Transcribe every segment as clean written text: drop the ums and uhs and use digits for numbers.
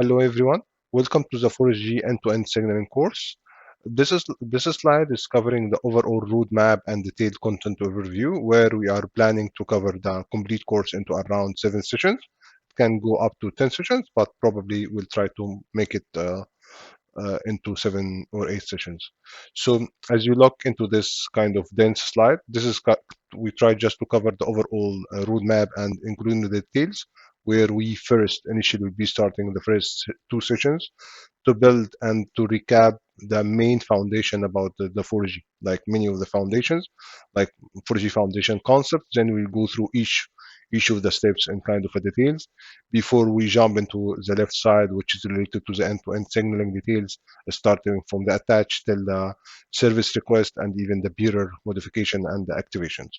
Hello everyone, welcome to the 4G end-to-end signaling course. This slide is covering the overall roadmap and detailed content overview, where we are planning to cover the complete course into around 7 sessions. It can go up to 10 sessions, but probably we'll try to make it into 7 or 8 sessions. So as you look into this kind of dense slide, we try just to cover the overall roadmap and including the details, where we first initially will be starting the first 2 sessions to build and to recap the main foundation about the 4G, like many of the foundations, like 4G foundation concepts. Then we'll go through each of the steps in kind of a details before we jump into the left side, which is related to the end-to-end signaling details, starting from the attach till the service request and even the bearer modification and the activations.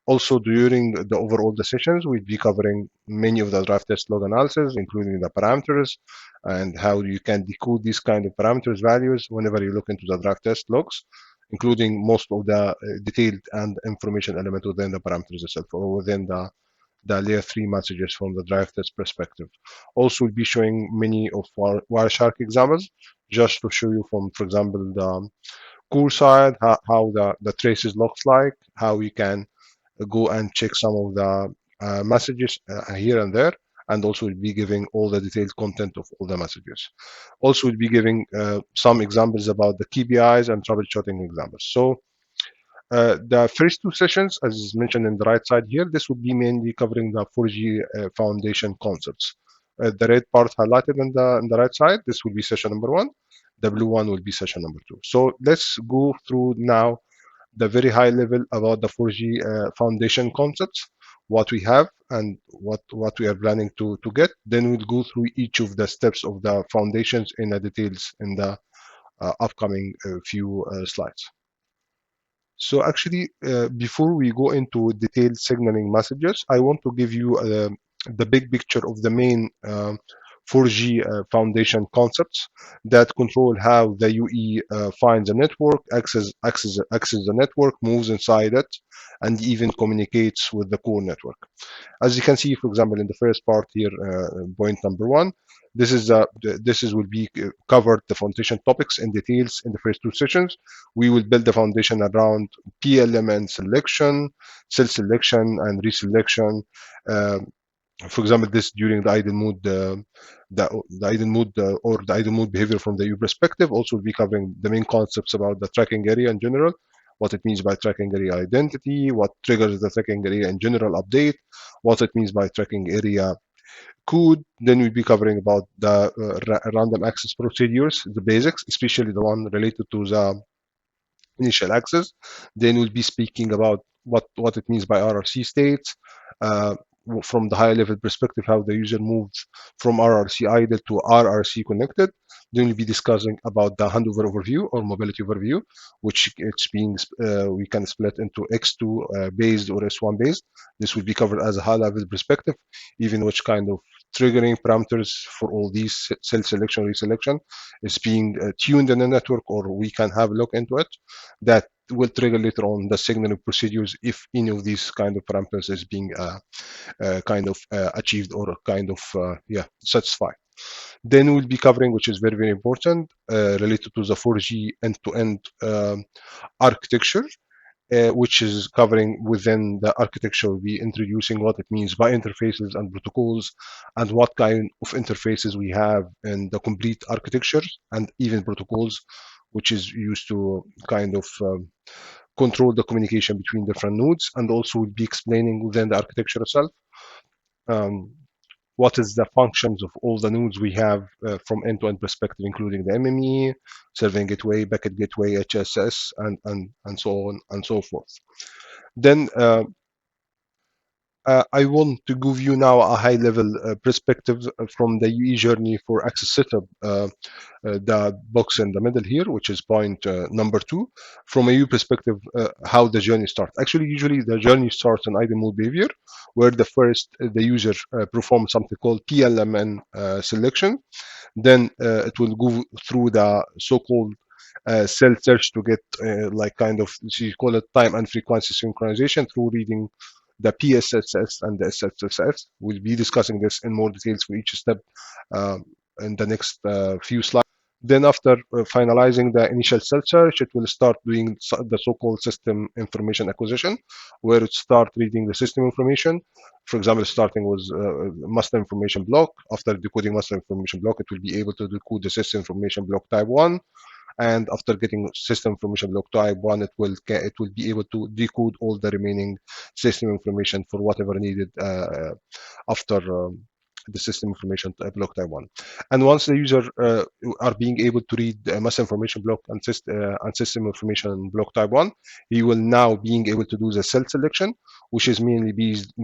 Also, during the overall decisions, we'll be covering many of the drive test log analysis, including the parameters and how you can decode these kind of parameters values whenever you look into the drive test logs, including most of the detailed and information element within the parameters itself or within the layer 3 messages from the drive test perspective. Also, we'll be showing many of our Wireshark examples just to show you from, for example, the core side, how the traces looks like, how you can go and check some of the messages here and there, and also we'll be giving all the detailed content of all the messages. Also, we'll be giving some examples about the KPIs and troubleshooting examples. So the first 2 sessions, as mentioned in the right side here, this will be mainly covering the 4G foundation concepts. The red part highlighted on the right side, this will be session number 1. The blue one will be session number 2. So let's go through now the very high level about the 4G foundation concepts, what we have and what we are planning to get. Then we'll go through each of the steps of the foundations in the details in the upcoming few slides. So actually, before we go into detailed signaling messages, I want to give you the big picture of the main 4G foundation concepts that control how the UE finds a network, access the network, moves inside it, and even communicates with the core network. As you can see, for example, in the first part here, point number 1, this will be covered the foundation topics in details in the first 2 sessions. We will build the foundation around PLMN selection, cell selection, and reselection. For example, this during the idle mode, the idle mode or the idle mode behavior from the EU perspective. Also, will be covering the main concepts about the tracking area in general, what it means by tracking area identity, what triggers the tracking area in general update, what it means by tracking area code. Then we'll be covering about the random access procedures, the basics, especially the one related to the initial access. Then we'll be speaking about what it means by RRC states, from the high level perspective, how the user moves from RRC idle to RRC connected. Then we'll be discussing about the handover overview or mobility overview, which it's being we can split into X2 based or S1 based. This will be covered as a high level perspective, even which kind of triggering parameters for all these cell selection, reselection is being tuned in the network, or we can have a look into it. That will trigger later on the signaling procedures if any of these kind of parameters is being kind of achieved or kind of satisfied. Then we'll be covering, which is very important, related to the 4G end-to-end architecture, which is covering within the architecture. We'll be introducing what it means by interfaces and protocols, and what kind of interfaces we have in the complete architecture, and even protocols, which is used to kind of control the communication between different nodes. And also we'll be explaining within the architecture itself what is the functions of all the nodes we have from end-to-end perspective, including the MME, serving gateway, packet gateway, HSS, and so on and so forth. Then I want to give you now a high-level perspective from the UE journey for access setup, the box in the middle here, which is point number 2. From a UE perspective, how the journey starts. Actually, usually the journey starts in idle mode behavior, where the user performs something called PLMN selection. Then it will go through the so-called cell search to get like kind of, so you call it time and frequency synchronization through reading the PSSS and the SSSS. We'll be discussing this in more details for each step in the next few slides. Then after finalizing the initial cell search, it will start doing the so-called system information acquisition, where it start reading the system information. For example, starting with master information block. After decoding master information block, it will be able to decode the system information block type 1. And after getting system information block type 1, it will be able to decode all the remaining system information for whatever needed after the system information block type 1. And once the user are being able to read master information block and system information block type 1, he will now being able to do the cell selection, which is mainly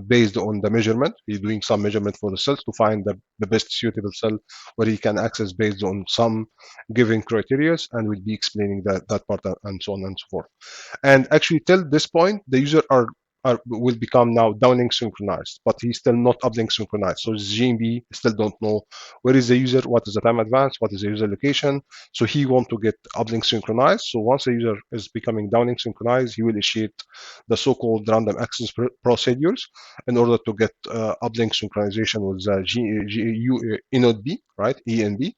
based on the measurement. He's doing some measurement for the cells to find the best suitable cell where he can access based on some given criteria, and we'll be explaining that part and so on and so forth. And actually till this point, the user will become now downlink synchronized, but he's still not uplink synchronized. So GMB still don't know where is the user, what is the time advance, what is the user location. So he want to get uplink synchronized. So once the user is becoming downlink synchronized, he will initiate the so-called random access procedures in order to get uplink synchronization with E node B, right? E and B.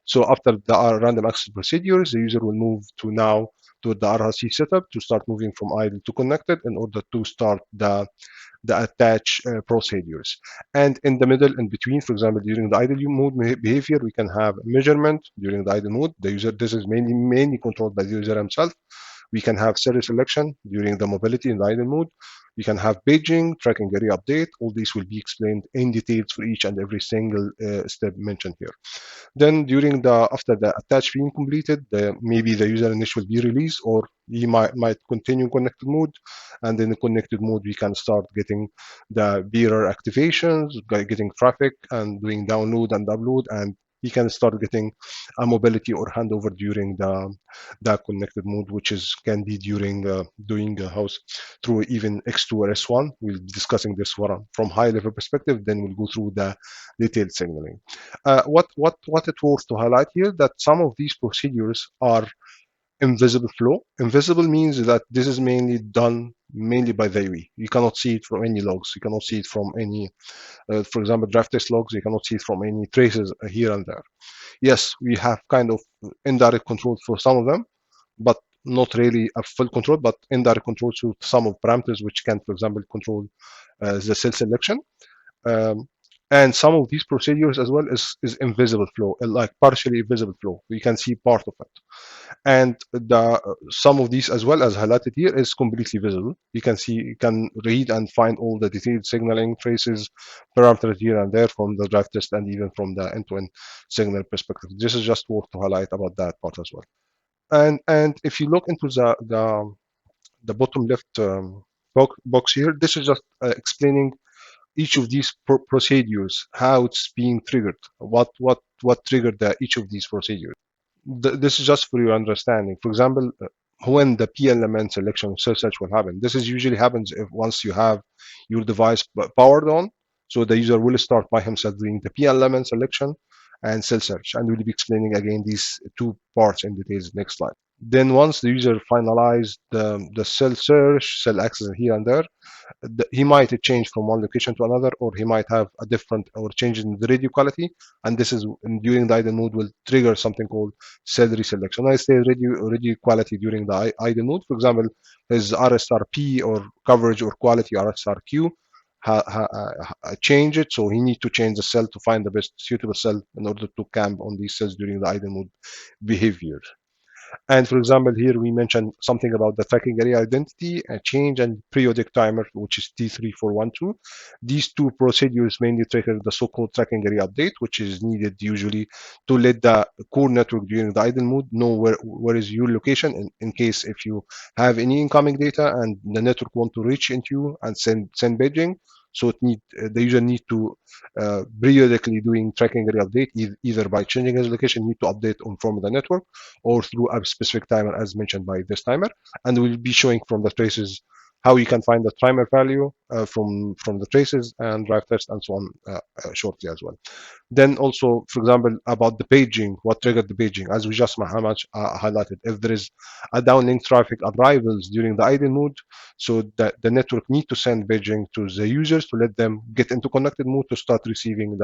So after the random access procedures, the user will move to now to the RRC setup to start moving from idle to connected in order to start the attach procedures. And in the middle, in between, for example, during the idle mode behavior, we can have measurement during the idle mode. The user, this is mainly controlled by the user himself. We can have cell selection during the mobility in the idle mode. We can have paging, tracking area update. All these will be explained in details for each and every single step mentioned here. Then during after the attach being completed, maybe the user initial will be released, or he might continue connected mode, and in the connected mode we can start getting the bearer activations, getting traffic, and doing download and upload, and he can start getting a mobility or handover during the connected mode, which can be during doing a house through even X2 or S1. We'll be discussing this from high level perspective, then we'll go through the detailed signaling. What it worth to highlight here, that some of these procedures are invisible flow. Invisible means that this is mainly done by the UE. You cannot see it from any logs. You cannot see it from any, for example, draft test logs. You cannot see it from any traces here and there. Yes, we have kind of indirect control for some of them, but not really a full control, but indirect control to some of parameters which can, for example, control the cell selection. And some of these procedures as well is invisible flow, like partially visible flow. We can see part of it. And some of these as well as highlighted here is completely visible. You can read and find all the detailed signaling traces, parameters here and there from the draft test and even from the end-to-end signal perspective. This is just worth to highlight about that part as well. And if you look into the bottom left box here, this is just explaining each of these procedures, how it's being triggered, what triggered each of these procedures. This is just for your understanding. For example, when the PLMN selection cell search will happen, this is usually happens if once you have your device powered on, so the user will start by himself doing the PLMN selection and cell search, and we'll be explaining again these two parts in details next slide. Then once the user finalized the cell search, cell access here and there, he might change from one location to another, or he might have a different or change in the radio quality, and this is during the idle mode will trigger something called cell reselection. When I say radio quality during the idle mode, for example, his RSRP or coverage or quality RSRQ change it, so he need to change the cell to find the best suitable cell in order to camp on these cells during the idle mode behavior. And for example, here we mentioned something about the tracking area identity, change, and periodic timer, which is T3412. These two procedures mainly trigger the so-called tracking area update, which is needed usually to let the core network during the idle mode know where is your location in case if you have any incoming data and the network want to reach into you and send paging. So the user need to periodically doing tracking area update, either by changing his location, need to update from the network, or through a specific timer as mentioned by this timer. And we'll be showing from the traces how you can find the timer value from the traces and drive test and so on shortly as well. Then also, for example, about the paging, what triggered the paging, as we just highlighted, if there is a downlink traffic arrivals during the idle mode, so that the network need to send paging to the users to let them get into connected mode to start receiving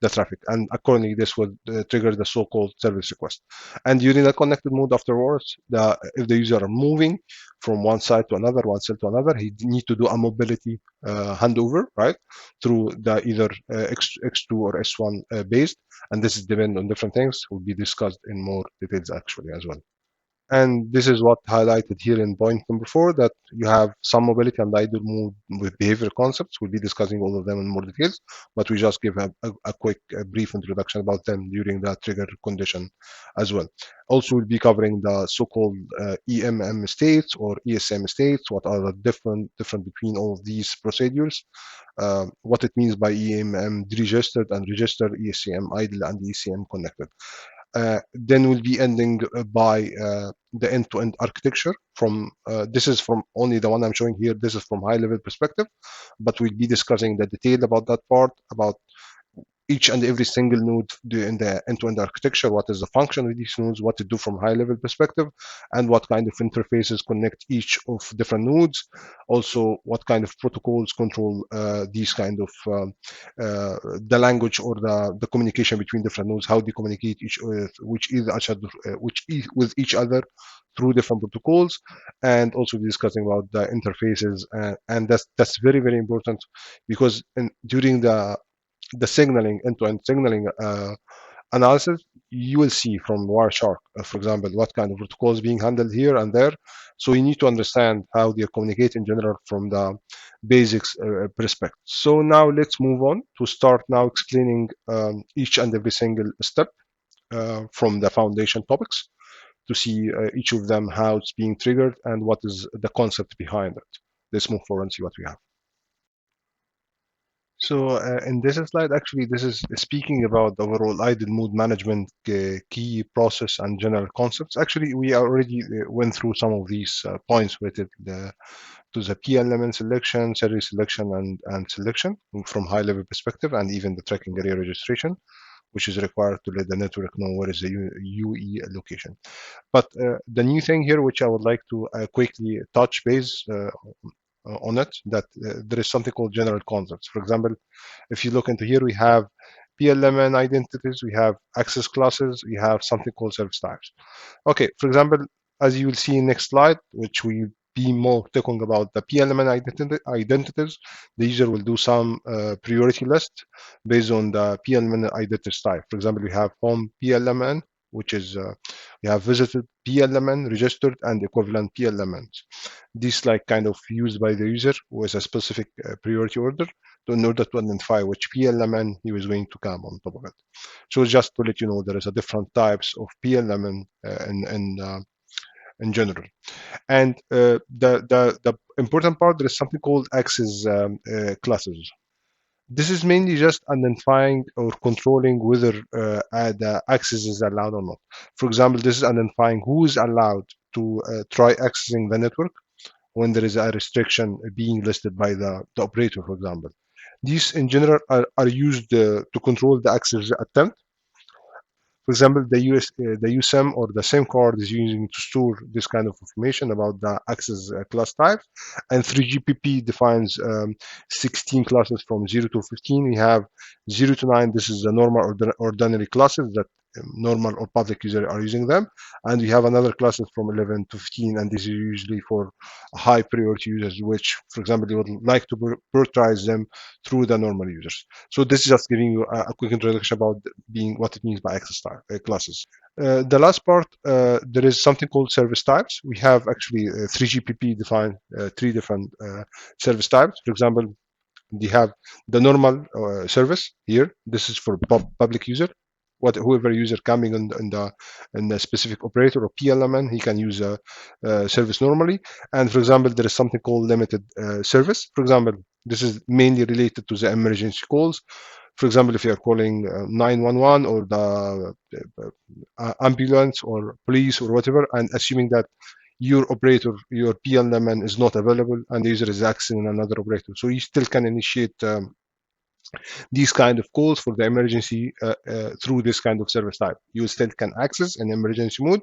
the traffic, and accordingly this would trigger the so-called service request. And during the connected mode afterwards, if the user are moving from one side to another, one cell to another, he need to do a mobility handover, right, through the either X2 or S1 based, and this is depend on different things, will be discussed in more details actually as well. And this is what highlighted here in point number 4, that you have some mobility and idle mode with behavior concepts. We'll be discussing all of them in more details, but we just give a quick brief introduction about them during the trigger condition as well. Also, we'll be covering the so-called EMM states or ESM states. What are the different between all of these procedures? What it means by EMM registered and registered, ESM idle and ECM connected. Then we'll be ending by the end-to-end architecture. From this is from only the one I'm showing here. This is from high-level perspective, but we'll be discussing the detail about that part, about each and every single node in the end-to-end architecture, what is the function of these nodes, what to do from high-level perspective, and what kind of interfaces connect each of different nodes. Also, what kind of protocols control these kind of the language or the communication between different nodes, how they communicate with each other through different protocols, and also discussing about the interfaces, and that's very, very important, because during the signaling, end-to-end signaling analysis, you will see from Wireshark, for example, what kind of protocols being handled here and there. So you need to understand how they communicate in general from the basics perspective. So now let's move on to start now explaining each and every single step from the foundation topics, to see each of them, how it's being triggered and what is the concept behind it. Let's move forward and see what we have. So in this slide, actually, this is speaking about the overall idle mode management key process and general concepts. Actually, we already went through some of these points related to the PLMN selection, series selection, and selection from high-level perspective, and even the tracking area registration, which is required to let the network know where is the UE location. But the new thing here, which I would like to quickly touch base on it, that there is something called general concepts. For example, if you look into here, we have PLMN identities, we have access classes, we have something called service types. Okay, for example, as you will see in next slide, which we be more talking about the PLMN identities, the user will do some priority list based on the PLMN identity type. For example, we have home PLMN, which is we have visited PLMN, registered, and equivalent PLMNs. These like kind of used by the user with a specific priority order in order to identify which PLMN he was going to come on top of it. So just to let you know, there is a different types of PLMN in general. And the important part, there is something called access classes. This is mainly just identifying or controlling whether the access is allowed or not. For example, this is identifying who is allowed to try accessing the network when there is a restriction being listed by the operator, for example. These in general are used to control the access attempt. For example, the USM or the SIM card is using to store this kind of information about the access class type. And 3GPP defines 16 classes from 0 to 15. We have 0 to 9. This is the normal or ordinary classes that normal or public users are using them. And we have another classes from 11 to 15, and this is usually for high priority users, which, for example, you would like to prioritize them through the normal users. So this is just giving you a quick introduction about what it means by access type classes. The last part, there is something called service types. We have actually 3GPP define 3 different service types. For example, we have the normal service here. This is for public user. Whoever user coming in the specific operator or PLMN, he can use a service normally. And for example, there is something called limited service. For example, this is mainly related to the emergency calls. For example, if you are calling 911 or the ambulance or police or whatever, and assuming that your operator, your PLMN is not available and the user is accessing another operator, so you still can initiate these kind of calls for the emergency through this kind of service type. You still can access in emergency mode,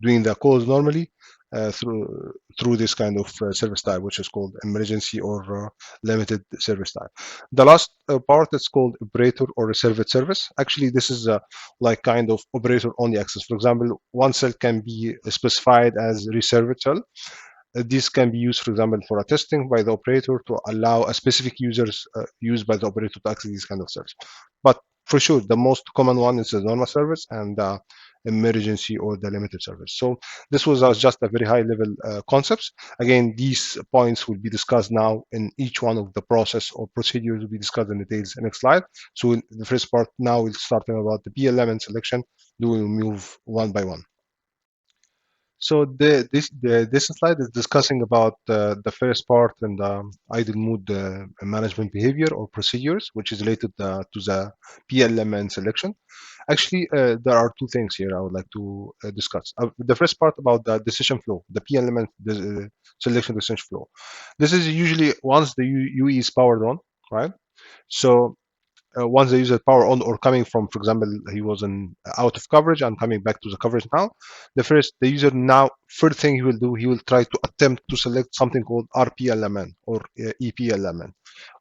doing the calls normally, through this kind of service type, which is called emergency or limited service type. The last part is called operator or reserved service. Actually, this is like kind of operator only access. For example, one cell can be specified as reserved cell. This can be used, for example, for a testing by the operator to allow a specific users used by the operator to access these kind of service. But for sure, the most common one is the normal service and the emergency or the limited service. So this was just a very high level concepts. Again, these points will be discussed now in each one of the process or procedures will be discussed in details in the next slide. So the first part now we'll start about the PLMN selection. We will move one by one. So this slide is discussing about the first part in the idle mode management behavior or procedures, which is related to the PLMN selection. Actually, there are two things here I would like to discuss. The first part about the decision flow, the PLMN selection decision flow. This is usually once the UE is powered on, right? So once the user power on or coming from, for example, he was in out of coverage and coming back to the coverage now, the user now, first thing he will do, he will try to attempt to select something called RPLMN or EPLMN,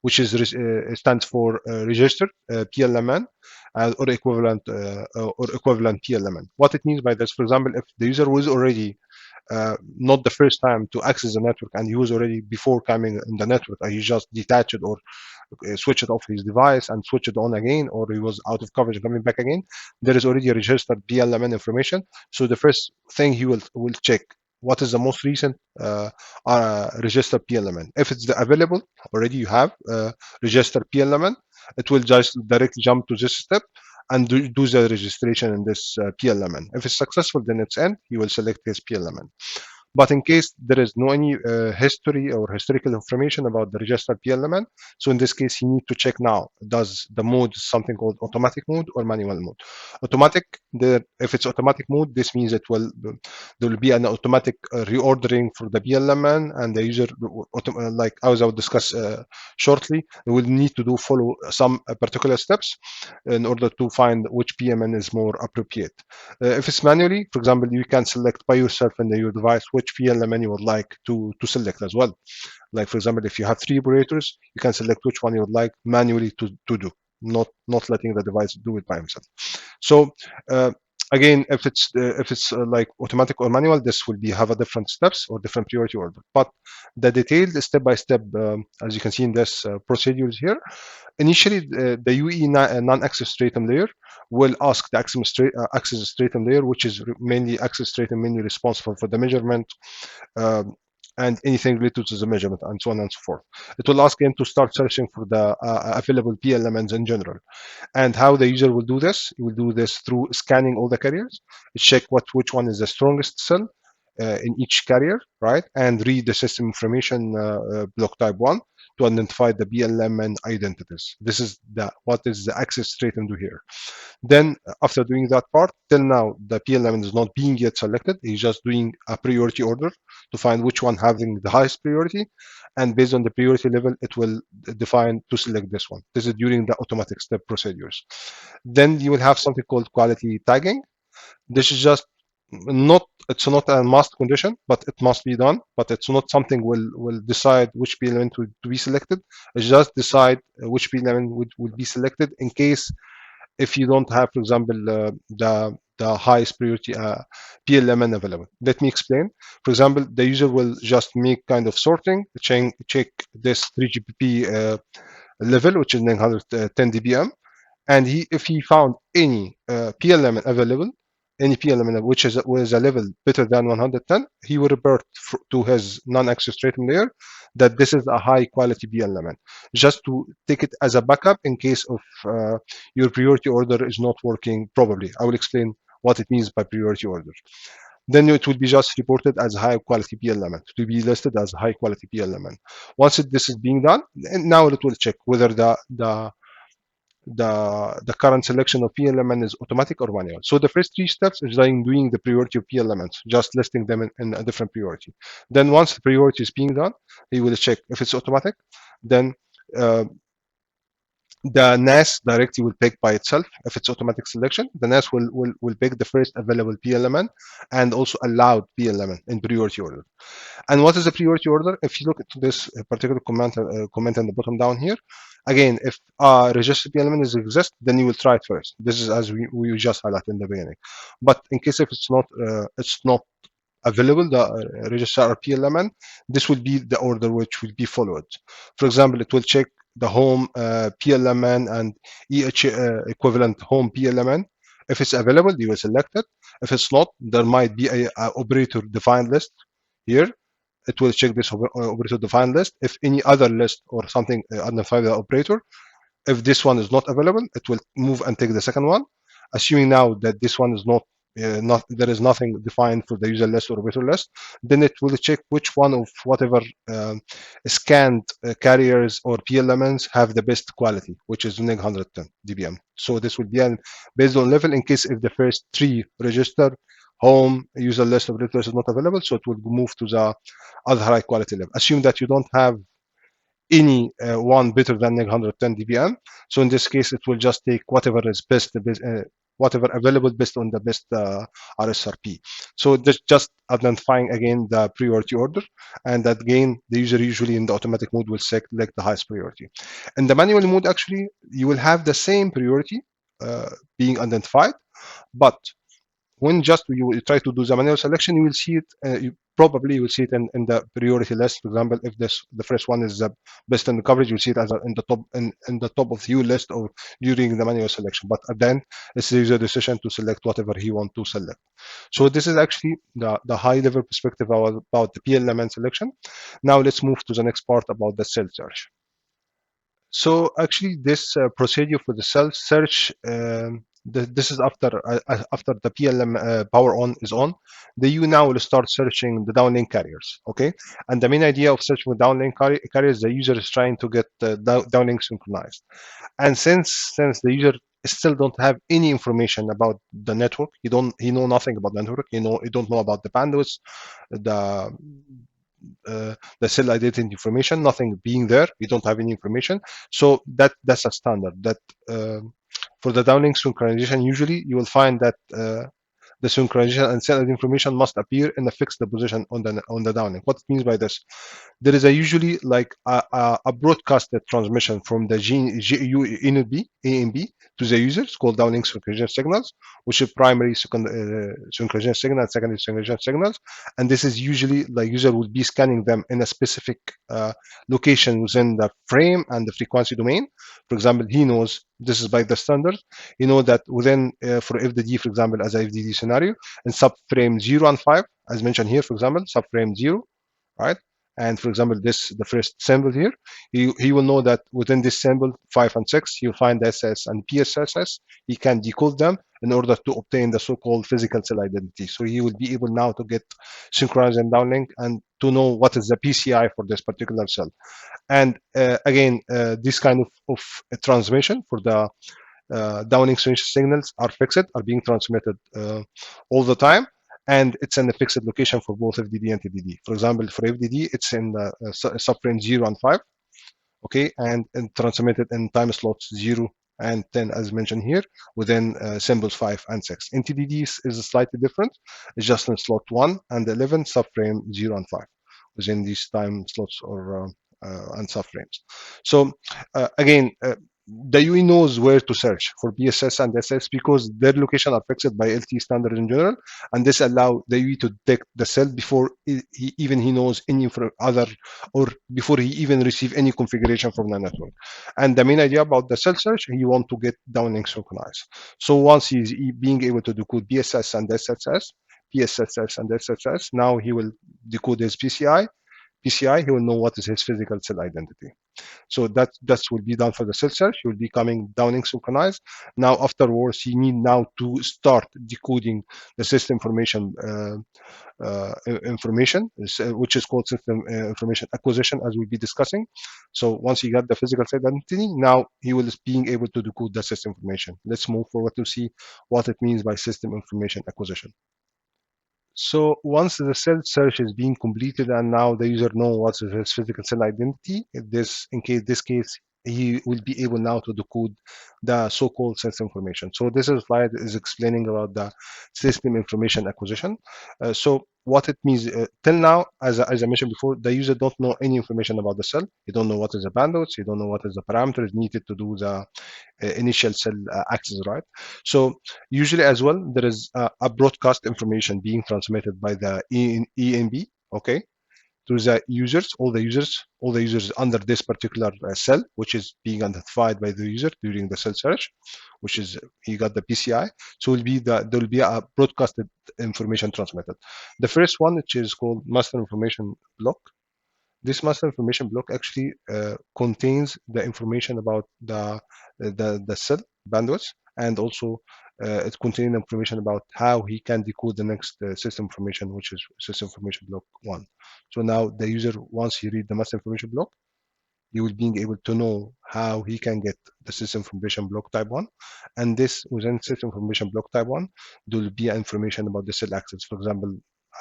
which is stands for registered PLMN or equivalent PLMN. What it means by this, for example, if the user was already not the first time to access the network and he was already before coming in the network, he just detached or switched off his device and switched it on again, or he was out of coverage and coming back again, there is already a registered PLMN information. So the first thing he will check what is the most recent registered PLMN. If it's available already, you have registered PLMN, it will just directly jump to this step and do the registration in this PLMN. If it's successful, then it's end. He will select his PLMN. But in case there is no any history or historical information about the registered PLMN, so in this case, you need to check now, does the mode something called automatic mode or manual mode? Automatic, if it's automatic mode, this means there will be an automatic reordering for the PLMN, and the user, like as I will discuss shortly, will need to follow some particular steps in order to find which PLMN is more appropriate. If it's manually, for example, you can select by yourself in your device which PLMN you would like to select as well. Like, for example, if you have 3 operators, you can select which one you would like manually to do, not letting the device do it by himself. So again, if it's like automatic or manual, this will have a different steps or different priority order. But the detailed step-by-step, as you can see in this procedures here, initially the UE non-access stratum layer will ask the access stratum layer, which is mainly access stratum, mainly responsible for the measurement and anything related to the measurement and so on and so forth. It will ask him to start searching for the available PLMNs in general. And how the user will do this? He will do this through scanning all the carriers, check which one is the strongest cell in each carrier, right? And read the system information block type 1 to identify the PLMN identities. This is what is the access stratum do here. Then after doing that part, till now the PLMN is not being yet selected. He's just doing a priority order to find which one having the highest priority, and based on the priority level, it will define to select this one. This is during the automatic step procedures. Then you will have something called quality tagging. This is just it's not a must condition, but it must be done. But it's not something will decide which PLMN to be selected. It's just decide which PLMN would be selected in case if you don't have, for example, the highest priority PLMN available. Let me explain. For example, the user will just make kind of sorting, check this 3GPP level, which is 910 dBm, and if he found any PLMN available, any PLMN which is a level better than 110, he will revert to his non-access stratum layer that this is a high quality PLMN, just to take it as a backup in case of your priority order is not working properly. I will explain what it means by priority order. Then it will be just reported as high quality PLMN, to be listed as high quality PLMN. Once this is being done, now it will check whether the current selection of PLMN is automatic or manual. So the first 3 steps is doing the priority of PLMNs, just listing them in a different priority. Then once the priority is being done, he will check if it's automatic. Then The NAS directly will pick by itself. If it's automatic selection, the NAS will pick the first available PLMN and also allowed PLMN in priority order. And what is the priority order? If you look at this particular comment on the bottom down here, again, if registered PLMN exists, then you will try it first. This is as we just highlighted in the beginning. But in case if it's not available, the register or PLMN, this will be the order which will be followed. For example, it will check the home PLMN and EH equivalent home PLMN. If it's available, you will select it. If it's not, there might be a operator defined list here. It will check this operator defined list. If any other list or something identify the operator, if this one is not available, it will move and take the second one. Assuming now that this one is not there is nothing defined for the user list or operator list, then it will check which one of whatever scanned carriers or PLMNs have the best quality, which is 110 dBm. So this will be based on level in case if the first three register home user list operators is not available, so it will move to the other high quality level. Assume that you don't have any one better than 110 dBm. So in this case, it will just take whatever is whatever available based on the best RSRP. So this just identifying again the priority order, and that again the user usually in the automatic mode will select the highest priority. In the manual mode, actually, you will have the same priority being identified, but when just you try to do the manual selection, you will see it. You probably will see it in the priority list. For example, if the first one is the best in the coverage, you'll see it as in the top in the top of view list or during the manual selection. But then it's the user decision to select whatever he wants to select. So this is actually the high level perspective about the PLMN selection. Now let's move to the next part about the cell search. So actually, this procedure for the self search, this is after the PLM power on is on. The you now will start searching the downlink carriers. Okay, and the main idea of searching the downlink carriers, the user is trying to get the downlink synchronized. And since the user still don't have any information about the network, he know nothing about the network. He don't know about the bandwidth, the the cell identity information, nothing being there. You don't have any information. So that's a standard. That for the downlink synchronization, usually you will find that the synchronization and cell information must appear in a fixed position on the downlink. What it means by this? There is usually like a broadcasted transmission from the GU in B, A and B to the users called downlink synchronization signals, which are primary synchronization signal and secondary synchronization signals. And this is usually the user will be scanning them in a specific location within the frame and the frequency domain. For example, he knows this is by the standard. You know that within for FDD, for example, as a FDD scenario, in subframe 0 and 5, as mentioned here, for example, subframe 0, right? And for example, the first symbol here, he will know that within this symbol 5 and 6, you'll find the SS and PSSS. He can decode them in order to obtain the so-called physical cell identity. So he will be able now to get synchronized and downlink and to know what is the PCI for this particular cell. And again, this kind of transmission for the downlink signals are fixed, are being transmitted all the time, and it's in a fixed location for both FDD and TDD. For example, for FDD, it's in the subframe 0 and 5, okay, and transmitted in time slots 0 and 10, as mentioned here, within symbols 5 and 6. In TDD is slightly different. It's just in slot 1 and 11, subframe 0 and 5, within these time slots or and subframes. So again, the UE knows where to search for BSS and SS because their location are fixed by LTE standard in general, and this allow the UE to detect the cell before he knows any other, or before he even receive any configuration from the network. And the main idea about the cell search, he want to get downlink synchronized. So once he's being able to decode BSS and SSS, PSSS and SSS, now he will decode his PCI, he will know what is his physical cell identity. So that will be done for the cell search. He will be coming downlink synchronized. Now afterwards, he need now to start decoding the system information, which is called system information acquisition, as we'll be discussing. So once he got the physical cell identity, now he will be being able to decode the system information. Let's move forward to see what it means by system information acquisition. So once the cell search is being completed and now the user knows what is his physical cell identity, in this case, he will be able now to decode the so-called system information. So this slide is explaining about the system information acquisition. So what it means till now, as I mentioned before, the user don't know any information about the cell. You don't know what is the bandwidth. You don't know what is the parameters needed to do the initial cell access, right? So usually as well, there is a broadcast information being transmitted by the ENB, okay, to the users, all the users under this particular cell, which is being identified by the user during the cell search, which is he got the PCI. So there will be a broadcasted information transmitted. The first one, which is called master information block. This master information block actually contains the information about the cell bandwidth, and also it contains information about how he can decode the next system information, which is system information block 1. So now the user, once he read the master information block, he will be able to know how he can get the system information block type 1. And this, within system information block type 1, there will be information about the cell access. For example,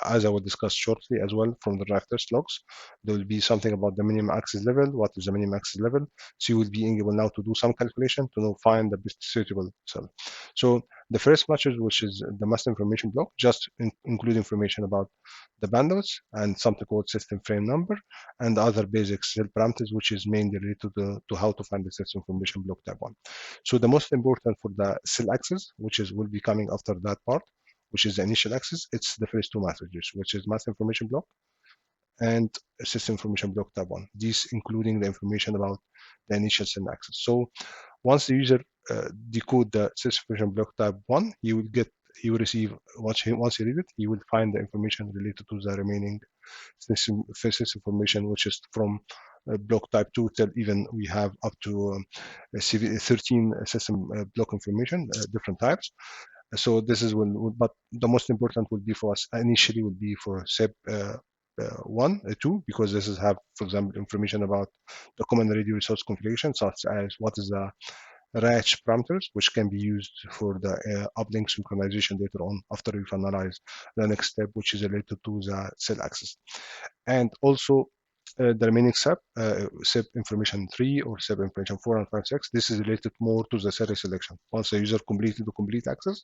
as I will discuss shortly as well from the drive test logs, there will be something about the minimum access level. What is the minimum access level? So you will be able now to do some calculation to know, find the best suitable cell. So the first message, which is the master information block, just include information about the bandwidth and something called system frame number and other basic cell parameters, which is mainly related to how to find the system information block type 1. So the most important for the cell access, which is will be coming after that part, which is the initial access, it's the first two messages, which is master information block and system information block type 1. These including the information about the initial cell access. So once the user decode the system information block type 1, he will receive, once he read it, he will find the information related to the remaining system information, which is from block type 2 till even we have up to 13 system block information, different types. So this is but the most important will be for us initially will be for SIB1, 2, because this is have, for example, information about the common radio resource configuration, such as what is the RACH parameters, which can be used for the uplink synchronization later on after we finalize the next step, which is related to the cell access. And also the remaining SIB information 3 or SIB information 4 and 5, 6, this is related more to the cell reselection. Once the user completed the complete access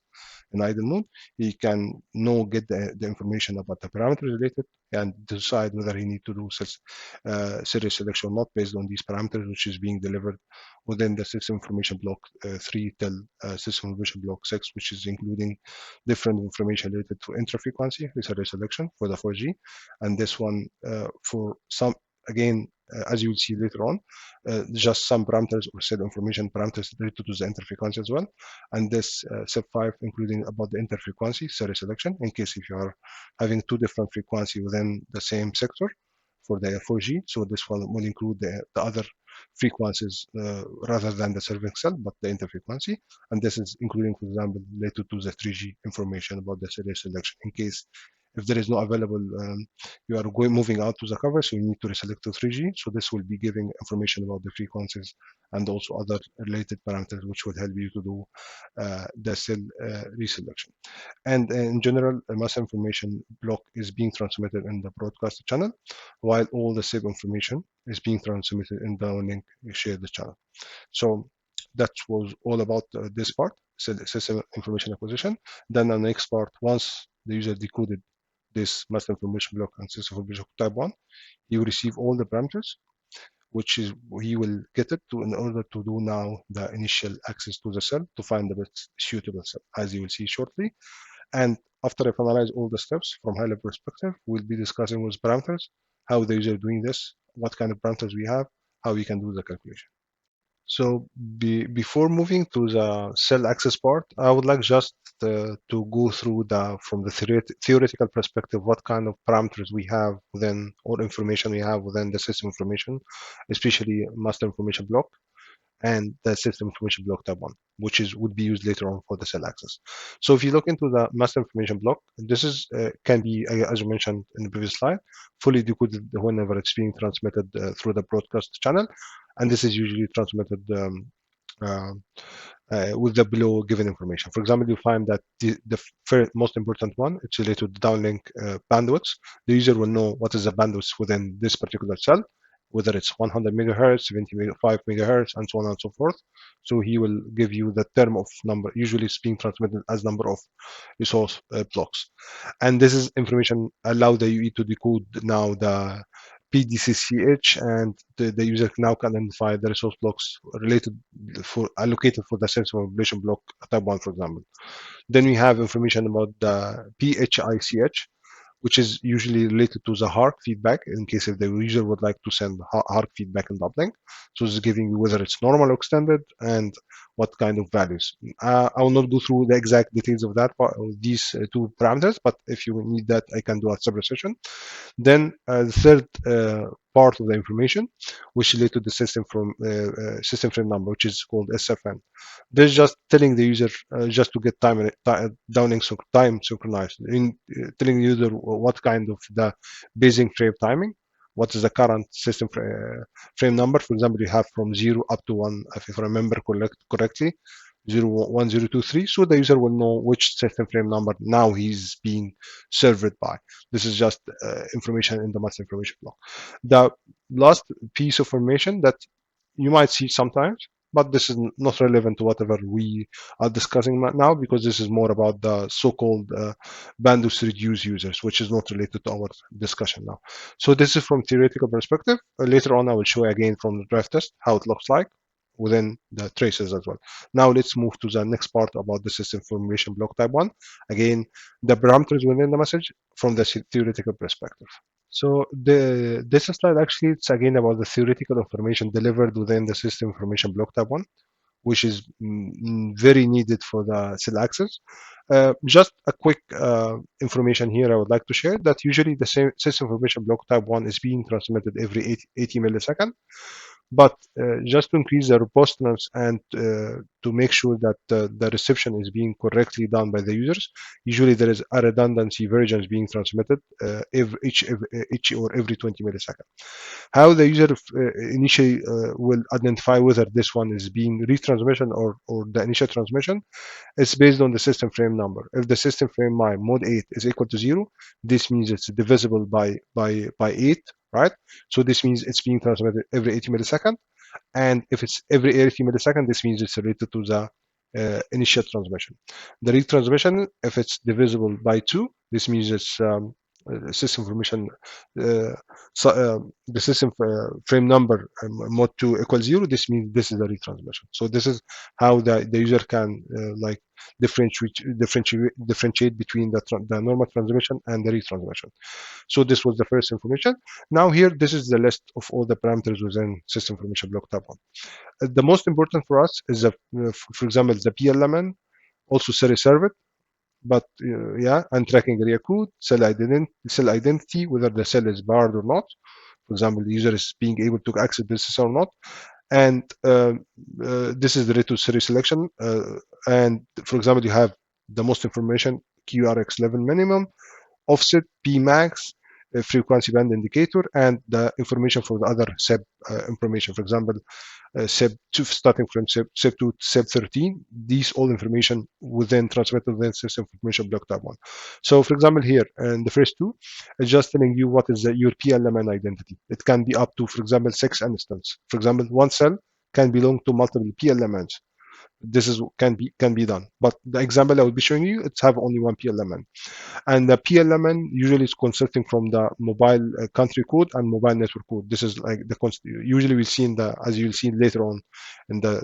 in idle node, he can now get the information about the parameters related and decide whether he need to do cell reselection or not based on these parameters, which is being delivered within the system information block 3 till system information block 6, which is including different information related to intra-frequency reselection for the 4G, and this one for some, again, as you will see later on, just some parameters or set information parameters related to the interfrequency as well. And this SIB5 including about the interfrequency cell selection in case if you are having two different frequency within the same sector for the 4G. So this one will include the other frequencies rather than the serving cell, but the interfrequency. And this is including, for example, related to the 3G information about the cell selection in case if there is no available, you are moving out to the cover, so you need to reselect to 3G. So this will be giving information about the frequencies and also other related parameters, which will help you to do the cell reselection. And in general, a mass information block is being transmitted in the broadcast channel, while all the SIB information is being transmitted in the downlink shared channel. So that was all about this part, system information acquisition. Then the next part, once the user decoded this master information block and system information type 1, he will receive all the parameters, which is he will get it to in order to do now the initial access to the cell to find the best suitable cell, as you will see shortly. And after I finalize all the steps from high-level perspective, we'll be discussing with parameters, how the user doing this, what kind of parameters we have, how we can do the calculation. So before moving to the cell access part, I would like just to go through from the theoretical perspective, what kind of parameters we have within, or information we have within the system information, especially master information block and the system information block type 1, which would be used later on for the cell access. So if you look into the master information block, this is can be, as you mentioned in the previous slide, fully decoded whenever it's being transmitted through the broadcast channel, and this is usually transmitted with the below given information. For example, you find that the first, most important one, it's related to the downlink bandwidth. The user will know what is the bandwidth within this particular cell, whether it's 100 megahertz, 75 megahertz, and so on and so forth. So he will give you the term of number. Usually it's being transmitted as number of resource blocks. And this is information allow the UE to decode now the PDCCH, and the user now can identify the resource blocks related for allocated for the sensitive manipulation block type 1, for example. Then we have information about the PHICH, which is usually related to the HARC feedback in case if the user would like to send HARC feedback in doubling. So it's giving you whether it's normal or extended and what kind of values. I will not go through the exact details of that part, of these two parameters, but if you need that, I can do a separate session. Then the third part of the information, which related to the system frame number, which is called SFN. This is just telling the user just to get time synchronized, telling the user what kind of the basing frame timing, what is the current system frame number. For example, you have from 0 up to 1, if I remember correctly, 0, 1, 0, 2, 3. So the user will know which system frame number now he's being served by. This is just information in the master information block. The last piece of information that you might see sometimes, but this is not relevant to whatever we are discussing now, because this is more about the so-called bandwidth reduced users, which is not related to our discussion now. So this is from theoretical perspective. Later on, I will show again from the drive test how it looks like within the traces as well. Now let's move to the next part about the system information block type 1. Again, the parameters within the message from the theoretical perspective. So this slide actually, it's again about the theoretical information delivered within the system information block type 1, which is very needed for the cell access. Just a quick information here I would like to share, that usually the same system information block type 1 is being transmitted every 80 milliseconds. But just to increase the robustness and to make sure that the reception is being correctly done by the users, usually there is a redundancy versions being transmitted each or every 20 milliseconds. How the user initially will identify whether this one is being retransmission or the initial transmission, it's based on the system frame number. If the system frame mode 8 is equal to 0, this means it's divisible by 8, right? So this means it's being transmitted every 80 milliseconds. And if it's every 80 milliseconds, this means it's related to the initial transmission. The retransmission, if it's divisible by 2, this means it's system information, the system frame number mode 2 equals 0. This means this is the retransmission. So this is how the user can like differentiate between the normal transmission and the retransmission. So this was the first information. Now here, this is the list of all the parameters within system information block type 1. The most important for us is, for example, the PLMN, also serial served, but yeah, and tracking area code, cell identity, whether the cell is barred or not. For example, the user is being able to access this or not. And this is related to reselection. And for example, you have the most information, QRX level minimum, offset, P max, frequency band indicator, and the information for the other SIB information. For example, SIB2 starting from SIB2 to SIB13. These all information within transmitted within system information block type 1. So for example, here in the first two, it's just telling you what is your PLMN identity. It can be up to, for example, 6 instances. For example, one cell can belong to multiple PLMNs. This is can be done, but the example I will be showing you, it's have only one PLMN, and the PLMN usually is consisting from the mobile country code and mobile network code. This is like the usually we see in the, as you'll see later on in the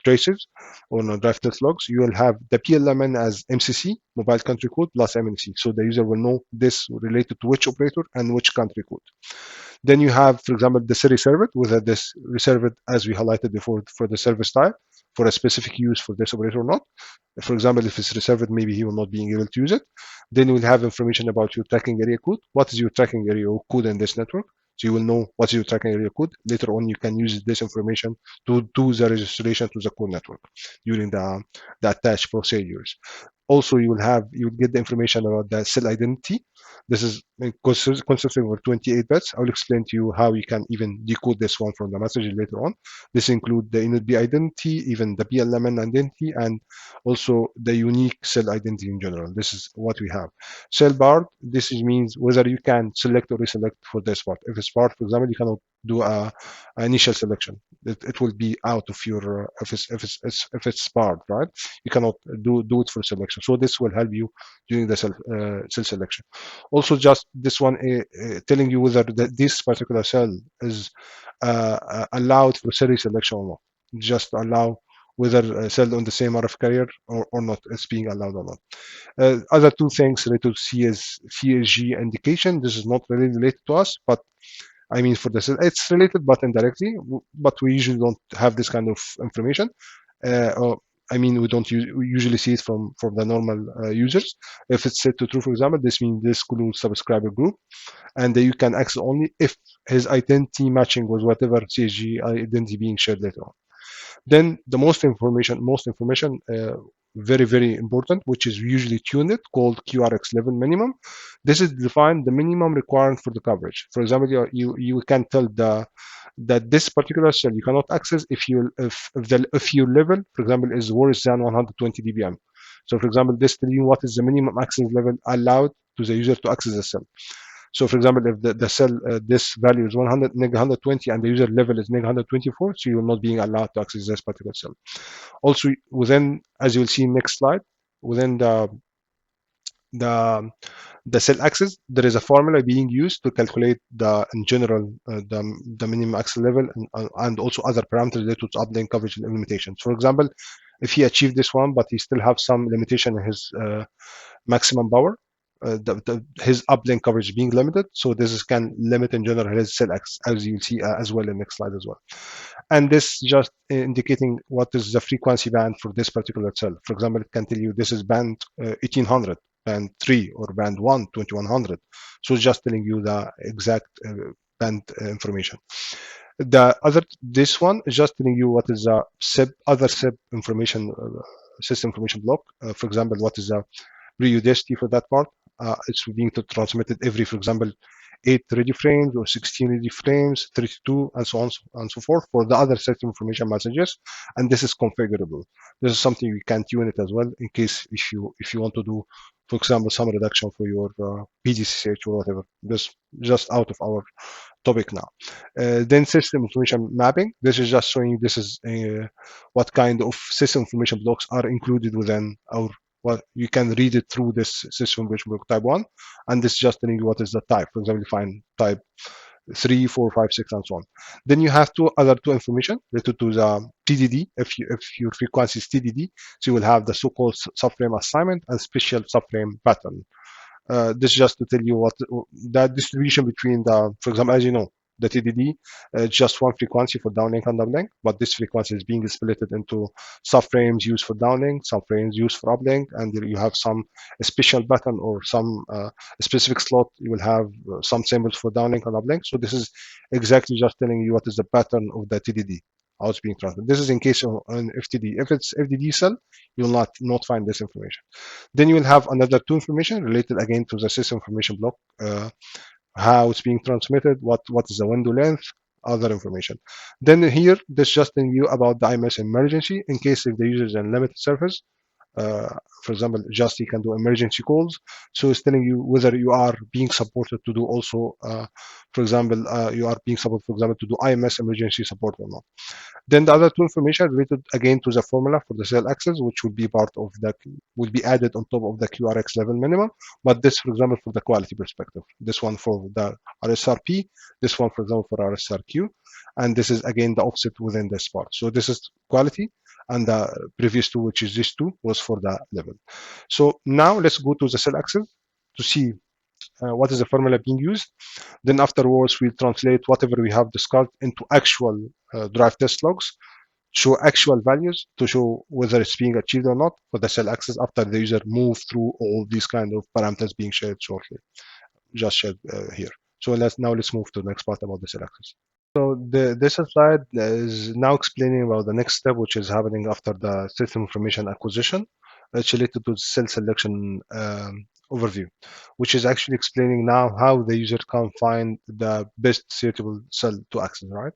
traces or the drive test logs, you will have the PLMN as MCC, mobile country code, plus MNC, so the user will know this related to which operator and which country code. Then you have, for example, the serial served, whether this reserved, as we highlighted before, for the service type, for a specific use for this operator or not. For example, if it's reserved, maybe he will not be able to use it. Then we'll have information about your tracking area code. What is your tracking area code in this network? So you will know what's your tracking area code. Later on, you can use this information to do the registration to the core network during the attached procedures. Also, you will get the information about the cell identity. This is consisting of 28 bits. I will explain to you how you can even decode this one from the message later on. This includes the InnoDB identity, even the PLMN identity, and also the unique cell identity in general. This is what we have. Cell bar, this means whether you can select or reselect for this part. If it's part, for example, you cannot do a initial selection. It will be out of your if it's barred, right? You cannot do it for selection. So this will help you during the cell selection. Also, just this one telling you whether this particular cell is allowed for cell selection or not. Just allow whether a cell on the same RF carrier or not is being allowed or not. Other two things related to CSG indication. This is not really related to us, but I mean for this, it's related but indirectly. But we usually don't have this kind of information. Or, I mean, we usually see it from the normal users. If it's set to true, for example, this means this includes subscriber group, and you can access only if his identity matching with whatever CSG identity being shared later on. Then the most information, very, very important, which is usually tuned, called QRX level minimum. This is defined the minimum required for the coverage. For example, you can tell that this particular cell you cannot access if your level, for example, is worse than 120 dBm. So, for example, this tells you what is the minimum access level allowed to the user to access the cell. So, for example, if the cell, this value is 120 and the user level is 124, so you're not being allowed to access this particular cell. Also, within, as you'll see next slide, within the cell access, there is a formula being used to calculate in general the minimum access level and also other parameters related to uplink coverage and limitations. For example, if he achieved this one, but he still have some limitation in his maximum power, his uplink coverage being limited, so this can limit in general his cell access, as you'll see as well in the next slide as well. And this just indicating what is the frequency band for this particular cell. For example, it can tell you this is band 1800, band 3, or band 1, 2100. So it's just telling you the exact band information. This one is just telling you what is the other SIB information, system information block. For example, what is the periodicity for that part. It's being transmitted every, for example, 8 ready frames or 16 ready frames, 32, and so on and so forth for the other system information messages. And this is configurable. This is something you can tune it as well in case if you want to do, for example, some reduction for your PDCH or whatever. This just out of our topic now. Then system information mapping. This is just showing this is what kind of system information blocks are included within our. Well, you can read it through this system information block type 1, and this is just telling you what is the type. For example, you find type 3, 4, 5, 6, and so on. Then you have other two information related to the TDD. If your frequency is TDD, so you will have the so-called subframe assignment and special subframe pattern. This is just to tell you what that distribution between the, for example, as you know, the TDD, just one frequency for downlink and uplink, but this frequency is being split into subframes used for downlink, subframes used for uplink, and you have some special pattern or some specific slot. You will have some symbols for downlink and uplink. So this is exactly just telling you what is the pattern of the TDD, how it's being transmitted. This is in case of an FTD. If it's FDD cell, you will not find this information. Then you will have another two information related again to the system information block. How it's being transmitted, what is the window length, other information. Then here, this just telling you about the IMS emergency in case if the user is in limited service. For example, just you can do emergency calls. So it's telling you whether you are being supported to do also, for example, you are being supported, for example, to do IMS emergency support or not. Then the other two information related again to the formula for the cell access, which will be part of that, will be added on top of the QRX level minimum. But this, for example, for the quality perspective, this one for the RSRP, this one, for example, for RSRQ, and this is again the offset within this part. So this is quality, and the previous two, which is this two, was for the level. So now let's go to the cell access to see what is the formula being used. Then afterwards, we'll translate whatever we have discussed into actual drive test logs, show actual values to show whether it's being achieved or not for the cell access after the user move through all these kind of parameters being shared shortly, just shared here. So let's move to the next part about the cell access. So this slide is now explaining about the next step, which is happening after the system information acquisition. It's related to cell selection overview, which is actually explaining now how the user can find the best suitable cell to access, right?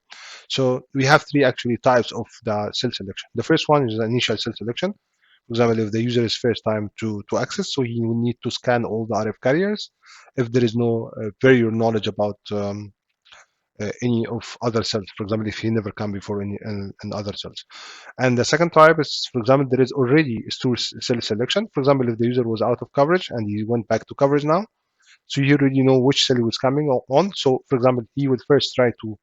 So we have three actually types of the cell selection. The first one is the initial cell selection. For example, if the user is first time to access, so he will need to scan all the RF carriers. If there is no prior knowledge about any of other cells. For example, if he never come before in other cells. And the second type is, for example, there is already store cell selection. For example, if the user was out of coverage and he went back to coverage now, so you already know which cell he was coming on. So, for example, he will first try to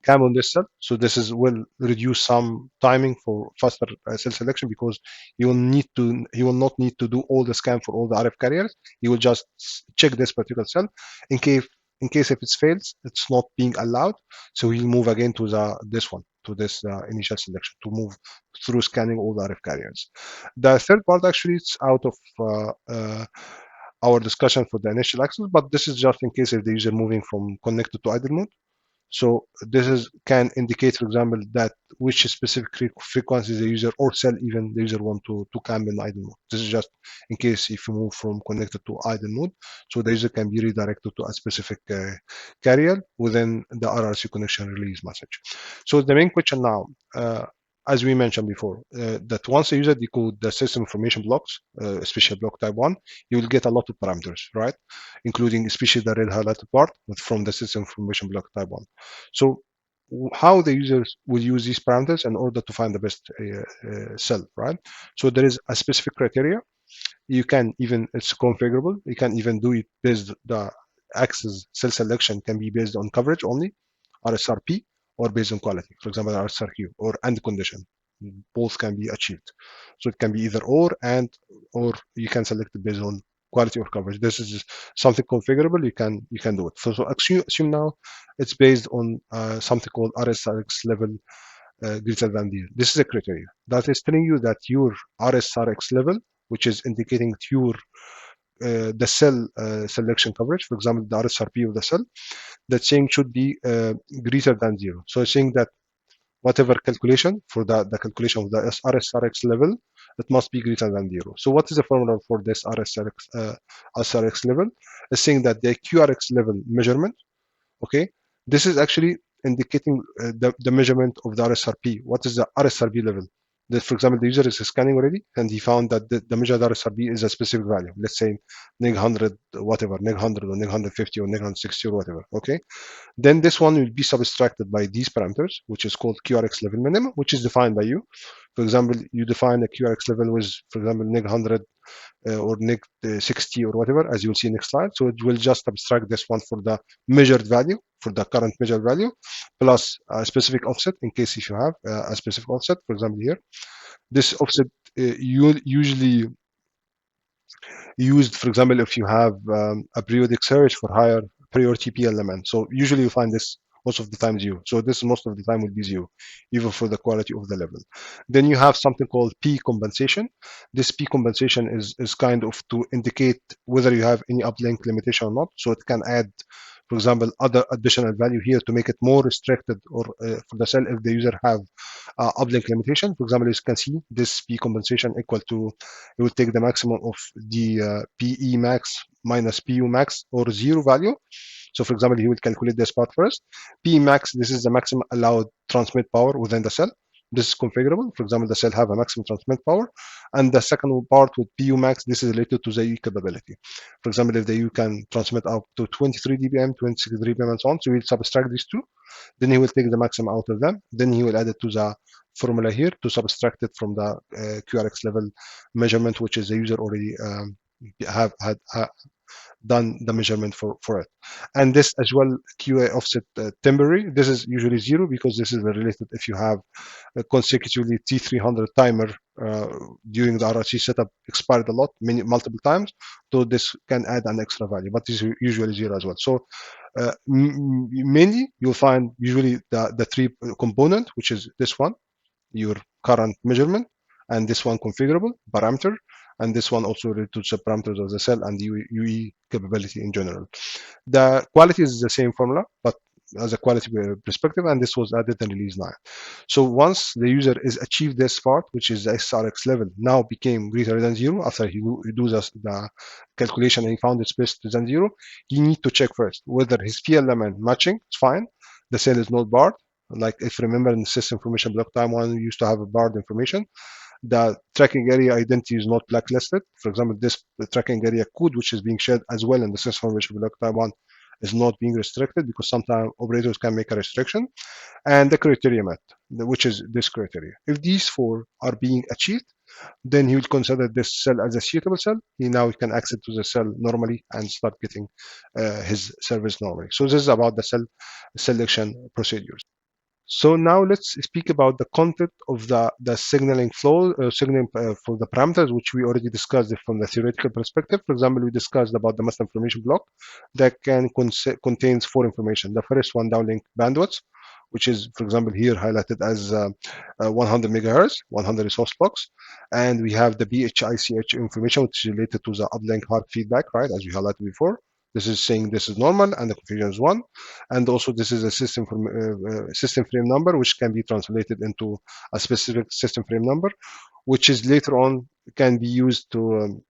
cam on this cell. So this is will reduce some timing for faster cell selection, because he will not need to do all the scan for all the RF carriers. He will just check this particular cell. In case if it fails, it's not being allowed. So he'll move again to this initial selection to move through scanning all the RF carriers. The third part actually it's out of our discussion for the initial access, but this is just in case if the user moving from connected to idle mode. So this can indicate, for example, that which specific frequencies the user or cell even the user want to cam in idle mode. This is just in case if you move from connected to idle mode, so the user can be redirected to a specific carrier within the RRC connection release message. So the main question now, as we mentioned before, that once the user decode the system information blocks, especially block type 1, you will get a lot of parameters, right? Including especially the red highlighted part from the system information block type 1. So how the users will use these parameters in order to find the best cell, right? So there is a specific criteria. You can even, it's configurable. You can even do it based, the access cell selection can be based on coverage only, RSRP, or based on quality. For example, RSRQ or and condition. Both can be achieved. So it can be either or you can select it based on quality or coverage. This is something configurable. You can do it. So assume now it's based on something called RSRX level greater than this. This is a criteria that is telling you that your RSRX level, which is indicating your the cell selection coverage, for example, the RSRP of the cell, that saying should be greater than 0. So it's saying that whatever calculation for the calculation of the RSRX level, it must be greater than 0. So what is the formula for this RSRX level? It's saying that the QRX level measurement, okay, this is actually indicating the measurement of the RSRP. What is the RSRP level? That, for example, the user is scanning already and he found that the measured RSRP is a specific value. Let's say neg 100, whatever, neg 100 or neg 150 or neg 160 or whatever, okay? Then this one will be subtracted by these parameters, which is called QRX level minimum, which is defined by you. For example, you define a QRX level with, for example, neg 100 or neg 60 or whatever, as you will see next slide. So it will just subtract this one for the measured value, for the current measured value, plus a specific offset in case if you have a specific offset. For example, here, this offset usually used, for example, if you have a periodic search for higher priority PLMN. So usually you find this most of the time 0. So this most of the time will be 0, even for the quality of the level. Then you have something called P compensation. This P compensation is kind of to indicate whether you have any uplink limitation or not. So it can add, for example, other additional value here to make it more restricted, or for the cell if the user have uplink limitation. For example, as you can see, this P compensation equal to, it will take the maximum of the PE max minus PU max or 0 value. So for example, he will calculate this part first. PE max, this is the maximum allowed transmit power within the cell. This is configurable. For example, the cell have a maximum transmit power. And the second part with PU max, this is related to the U capability. For example, if the U can transmit up to 23 dBm, 26 dBm, and so on, so we'll subtract these two. Then he will take the maximum out of them. Then he will add it to the formula here to subtract it from the QRX level measurement, which is the user already had done the measurement for it. And this as well, QA offset temporary, this is usually 0 because this is related if you have consecutively T300 timer during the RRC setup expired a lot, multiple times, so this can add an extra value, but this is usually 0 as well. So mainly you'll find usually the 3 component, which is this one, your current measurement, and this one configurable parameter, and this one also related to the parameters of the cell and the UE capability in general. The quality is the same formula, but as a quality perspective, and this was added in release 9. So once the user is achieved this part, which is the SRX level, now became greater than 0, after he do the calculation and he found it's best than 0, he need to check first whether his PLMN matching is fine, the cell is not barred. Like if you remember in the system information block time 1, we used to have a barred information. The tracking area identity is not blacklisted. For example, this tracking area code, which is being shared as well in the system information block type 1, is not being restricted, because sometimes operators can make a restriction, and the criteria met, which is this criteria. If these four are being achieved, then he will consider this cell as a suitable cell. He now can access to the cell normally and start getting his service normally. So this is about the cell selection procedures. So now let's speak about the content of the signaling flow, signaling for the parameters, which we already discussed from the theoretical perspective. For example, we discussed about the master information block that contains four information. The first one, downlink bandwidth, which is, for example, here highlighted as 100 megahertz, 100 resource blocks. And we have the BHICH information, which is related to the uplink HARC feedback, right, as we highlighted before. This is saying this is normal and the configuration is 1. And also this is a system frame number, which can be translated into a specific system frame number, which is later on can be used to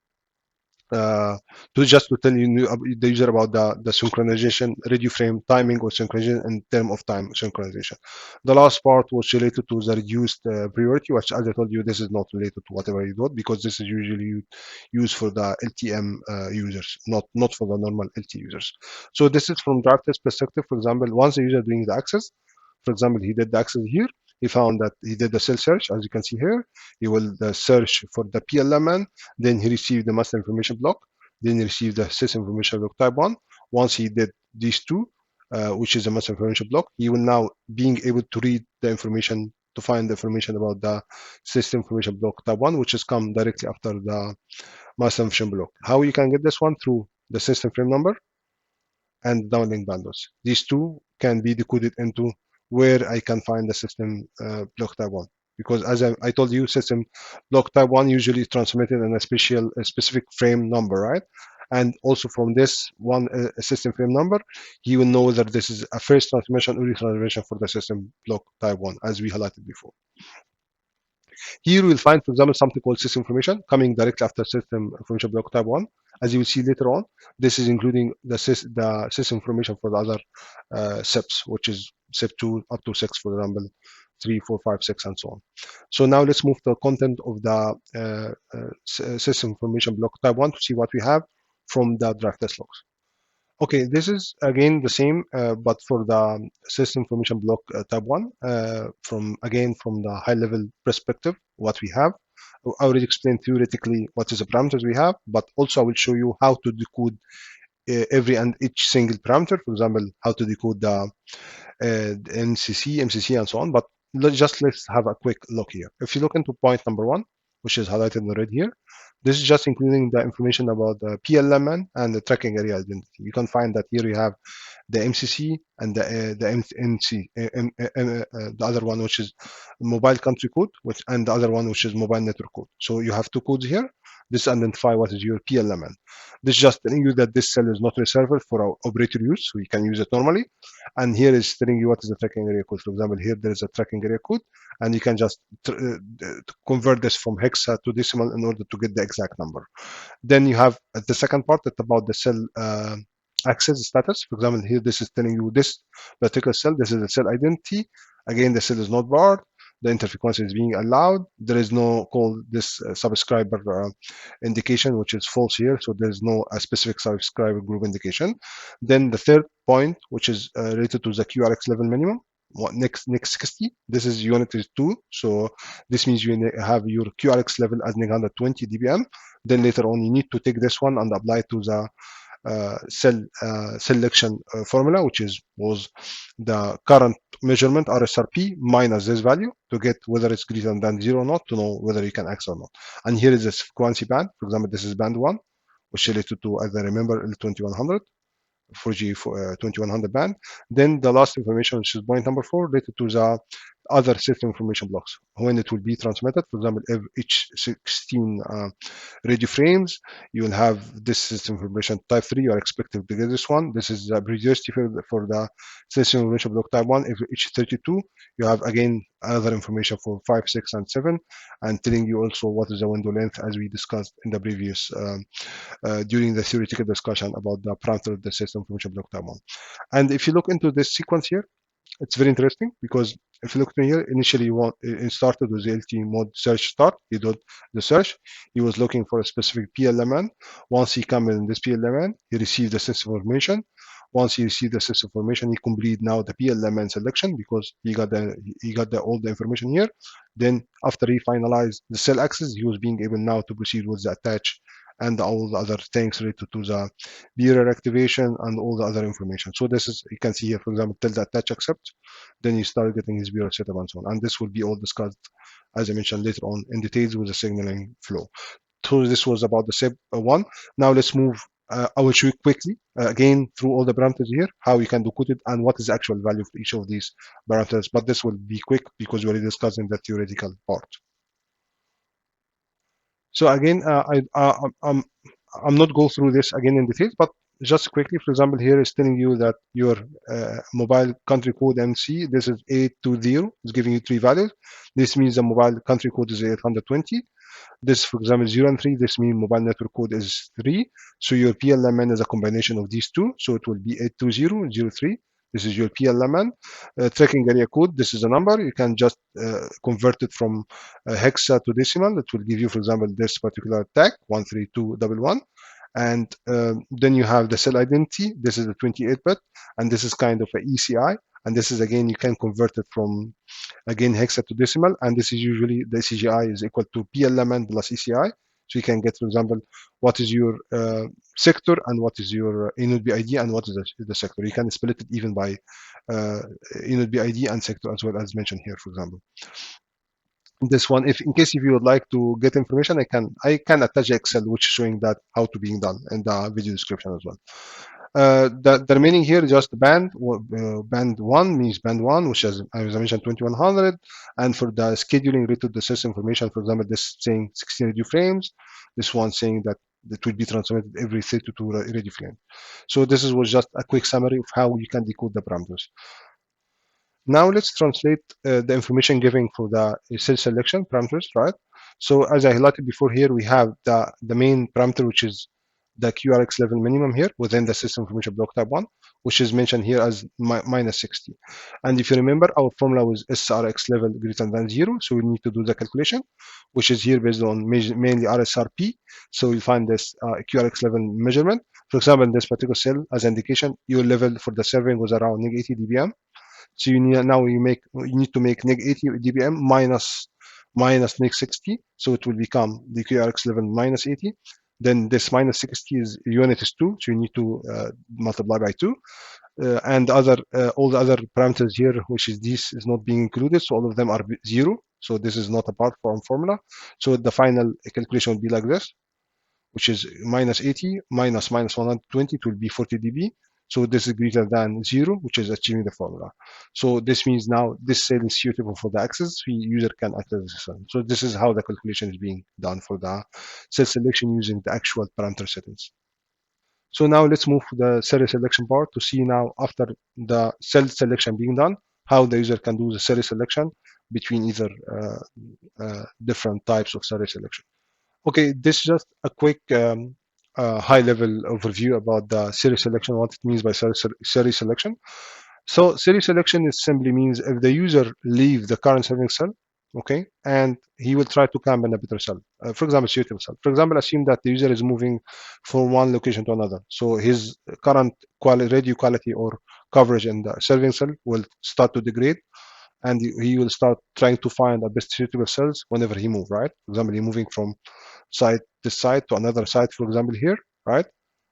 just to tell you the user about the synchronization, radio frame timing or synchronization in term of time synchronization. The last part was related to the reduced priority, which, as I told you, this is not related to whatever you do, because this is usually used for the LTM users, not for the normal LTE users. So this is from drive test perspective. For example, once the user doing the access, for example, he did the access here, he found that he did the cell search, as you can see here. He will search for the PLMN, then he received the master information block, then he received the system information block type 1. Once he did these two, which is the master information block, he will now being able to read the information, to find the information about the system information block type 1, which is come directly after the master information block. How you can get this one? Through the system frame number and downlink bandwidth. These two can be decoded into where I can find the system block type 1. Because as I told you, system block type 1 usually transmitted in a specific frame number, right? And also from this one system frame number, you will know whether this is a first transmission or retransmission for the system block type 1, as we highlighted before. Here we'll find, for example, something called system information coming directly after system information block type 1. As you will see later on, this is including the system information for the other SIPs, which is SIP 2 up to 6, for example, 3, 4, 5, 6, and so on. So now let's move to the content of the system information block type 1 to see what we have from the drive test logs. Okay, this is again the same, but for the system information block type 1, from the high level perspective, what we have. I already explained theoretically what is the parameters we have, but also I will show you how to decode every and each single parameter. For example, how to decode the MCC, and so on. But let's have a quick look here. If you look into point number 1, which is highlighted in red here, this is just including the information about the PLMN and the tracking area identity. You can find that here you have the MCC and the other one, which is mobile country code, and the other one, which is mobile network code. So you have two codes here. This identify what is your PLMN. This just telling you that this cell is not reserved for our operator use, so you can use it normally. And here is telling you what is the tracking area code. For example, here there is a tracking area code, and you can just convert this from hexa to decimal in order to get the exact number. Then you have the second part that's about the cell access status. For example, here this is telling you this particular cell, this is the cell identity. Again, the cell is not barred. The interfrequency is being allowed. There is no call this subscriber indication, which is false here. So there's no specific subscriber group indication. Then the third point, which is related to the QRX level minimum. Next 60. This is unit is 2. So this means you have your QRX level as 920 dBm. Then later on, you need to take this one and apply to the cell selection formula, which was the current measurement RSRP minus this value to get whether it's greater than 0 or not, to know whether you can access or not. And here is the frequency band. For example, this is band 1, which is related to, as I remember, L2100. 4G 2100 band. Then the last information, which is point number 4, related to the other system information blocks, when it will be transmitted. For example, if each 16 radio frames, you will have this system information type 3. You are expected to get this one. This is the periodicity for the system information block type 1. If each 32, you have again other information for 5, 6, and 7, and telling you also what is the window length, as we discussed in the previous during the theoretical discussion about the parameter of the system information block type 1. And if you look into this sequence here, it's very interesting, because if you look here, initially it started with the LTE mode search start. He did the search. He was looking for a specific PLMN. Once he came in this PLMN, he received the system information. Once he received the sales information, he complete now the PLMN selection because he got all the information here. Then after he finalized the cell access, he was being able now to proceed with the attach and all the other things related to the bearer activation and all the other information. So this is, you can see here, for example, tell the attach accept, then you start getting his bearer setup and so on. And this will be all discussed, as I mentioned later on, in details with the signaling flow. So this was about the SIB1. Now let's move. I will show you quickly again through all the parameters here, how you can decode it and what is the actual value for each of these parameters. But this will be quick because we already discussed in the theoretical part. So again, I'm not go through this again in detail, but just quickly, for example, here is telling you that your mobile country code MC, this is 820, is giving you 3 values. This means the mobile country code is 820. This, for example, 0 and 3, this means mobile network code is 3. So your PLMN is a combination of these two. So it will be 820, 03. This is your PLMN. Tracking area code, this is a number. You can just convert it from hexa to decimal. It will give you, for example, this particular tag, 13211. And then you have the cell identity. This is a 28-bit. And this is kind of a ECI. And this is, again, you can convert it from, again, hexa to decimal. And this is usually, the CGI is equal to PLMN plus ECI. So you can get, for example, what is your sector and what is your INOD ID and what is the sector. You can split it even by INOD ID and sector as well, as mentioned here, for example. This one, if in case if you would like to get information, I can attach Excel which is showing that how to being done in the video description as well. The remaining here is just band. Band 1 means band 1, which is, as I mentioned, 2100. And for the scheduling related to the system information, for example, this saying 16 radio frames. This one saying that it will be transmitted every 32 radio frames. So this was just a quick summary of how you can decode the parameters. Now let's translate the information given for the cell selection parameters, right? So as I highlighted before here, we have the main parameter, which is the QRX level minimum here within the system information block type 1, which is mentioned here as minus 60. And if you remember, our formula was SRX level greater than 0. So we need to do the calculation, which is here based on mainly RSRP. So you find this QRX level measurement. For example, in this particular cell, as indication, your level for the serving was around -80 dBm. So you need, now you need to make -80 dBm minus -60. So it will become the QRX level -80. Then this -60 is unit is 2, so you need to multiply by 2. And all the other parameters here, which is this, is not being included, so all of them are 0. So this is not a part from formula. So the final calculation will be like this, which is -80 minus -120, it will be 40 dB. So this is greater than 0, which is achieving the formula. So this means now this cell is suitable for the access. The user can access the cell. So this is how the calculation is being done for the cell selection using the actual parameter settings. So now let's move to the cell selection part to see now after the cell selection being done, how the user can do the cell selection between either different types of cell selection. Okay, this is just a quick high-level overview about the series selection, what it means by series selection. So series selection is simply means if the user leave the current serving cell, okay, and he will try to camp in a better cell, for example, suitable cell. For example, assume that the user is moving from one location to another. So his current radio quality or coverage in the serving cell will start to degrade, and he will start trying to find a best suitable cells whenever he move, right? For example, he's moving from this site to another site, for example, here, right?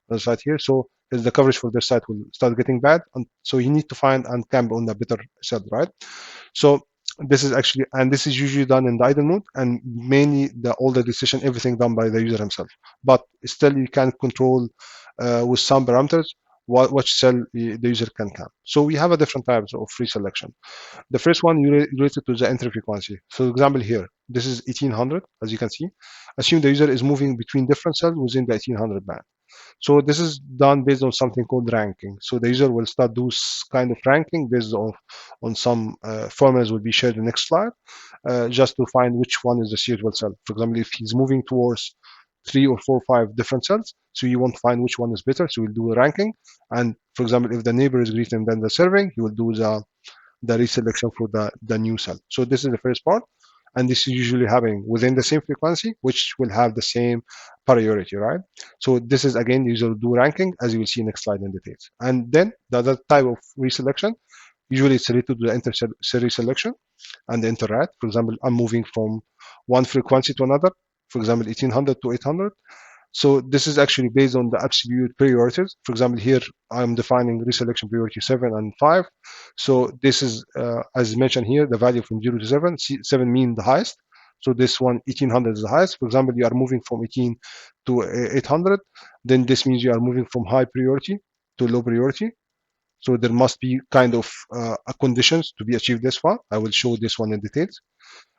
Another site here. So the coverage for this site will start getting bad. And so you need to find and camp on a better cell, right? So this is actually, and this is usually done in the idle mode, and mainly all the decision, everything done by the user himself. But still you can control with some parameters which cell the user can camp. So we have a different types of free selection. The first one related to the entry frequency. For example, here, this is 1800, as you can see. Assume the user is moving between different cells within the 1800 band. So this is done based on something called ranking. So the user will start do kind of ranking based on some formulas will be shared in the next slide, just to find which one is the suitable cell. For example, if he's moving towards 3 or 4 or 5 different cells, so you want to find which one is better, so we'll do a ranking. And for example, if the neighbor is greater than the serving, you will do the reselection for the new cell. So this is the first part. and this is usually happening within the same frequency, which will have the same priority, right? So this is again usually do ranking, as you will see next slide in details. And then the other type of reselection, usually it's related to the inter-series selection and the inter-rat. For example, I'm moving from one frequency to another, for example, 1800 to 800. So this is actually based on the absolute priorities. For example, here I'm defining reselection priority 7 and 5. So this is, as mentioned here, the value from 0 to 7. 7 means the highest. So this one, 1800 is the highest. For example, you are moving from 18 to 800. Then this means you are moving from high priority to low priority. So there must be kind of conditions to be achieved this one. I will show this one in details.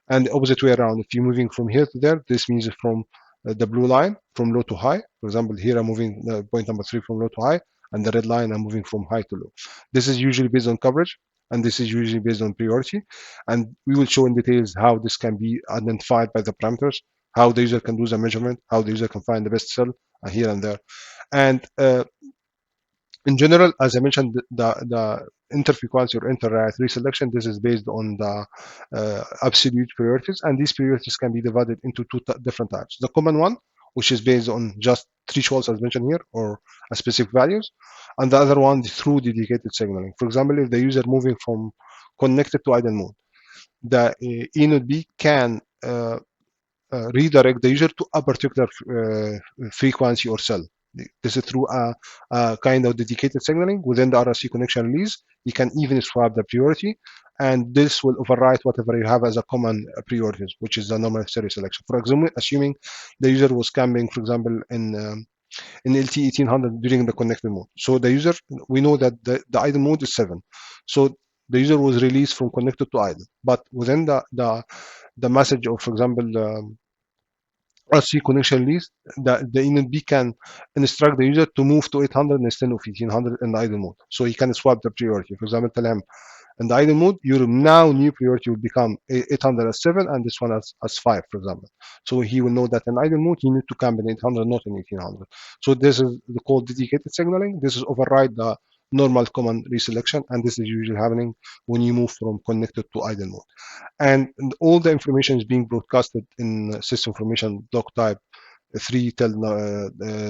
And the opposite way around, if you're moving from here to there, this means from the blue line from low to high. For example, here I'm moving point number 3 from low to high, and the red line I'm moving from high to low. This is usually based on coverage, and this is usually based on priority. And we will show in details how this can be identified by the parameters, how the user can do the measurement, how the user can find the best cell here and there. And in general, as I mentioned, the interfrequency or inter-rat reselection, this is based on the absolute priorities, and these priorities can be divided into two different types. The common one, which is based on just thresholds as mentioned here, or specific values, and the other one through dedicated signaling. For example, if the user moving from connected to idle mode, the E node B can redirect the user to a particular frequency or cell. This is through a kind of dedicated signaling within the RRC connection release. You can even swap the priority, and this will override whatever you have as a common priorities, which is the normal series selection. For example, assuming the user was camping, for example, in LTE 1800 during the connected mode. So the user, we know that the idle mode is 7. So the user was released from connected to idle, but within the message of, for example, RC connection list, the NLB can instruct the user to move to 800 instead of 1800 in the idle mode. So he can swap the priority. For example, tell him in the idle mode, your now new priority will become 800 as 7 and this one as 5, for example. So he will know that in idle mode, he needs to camp in 800, not in 1800. So this is called dedicated signaling. This is override the normal common reselection, and this is usually happening when you move from connected to idle mode. And all the information is being broadcasted in system information block type 3 till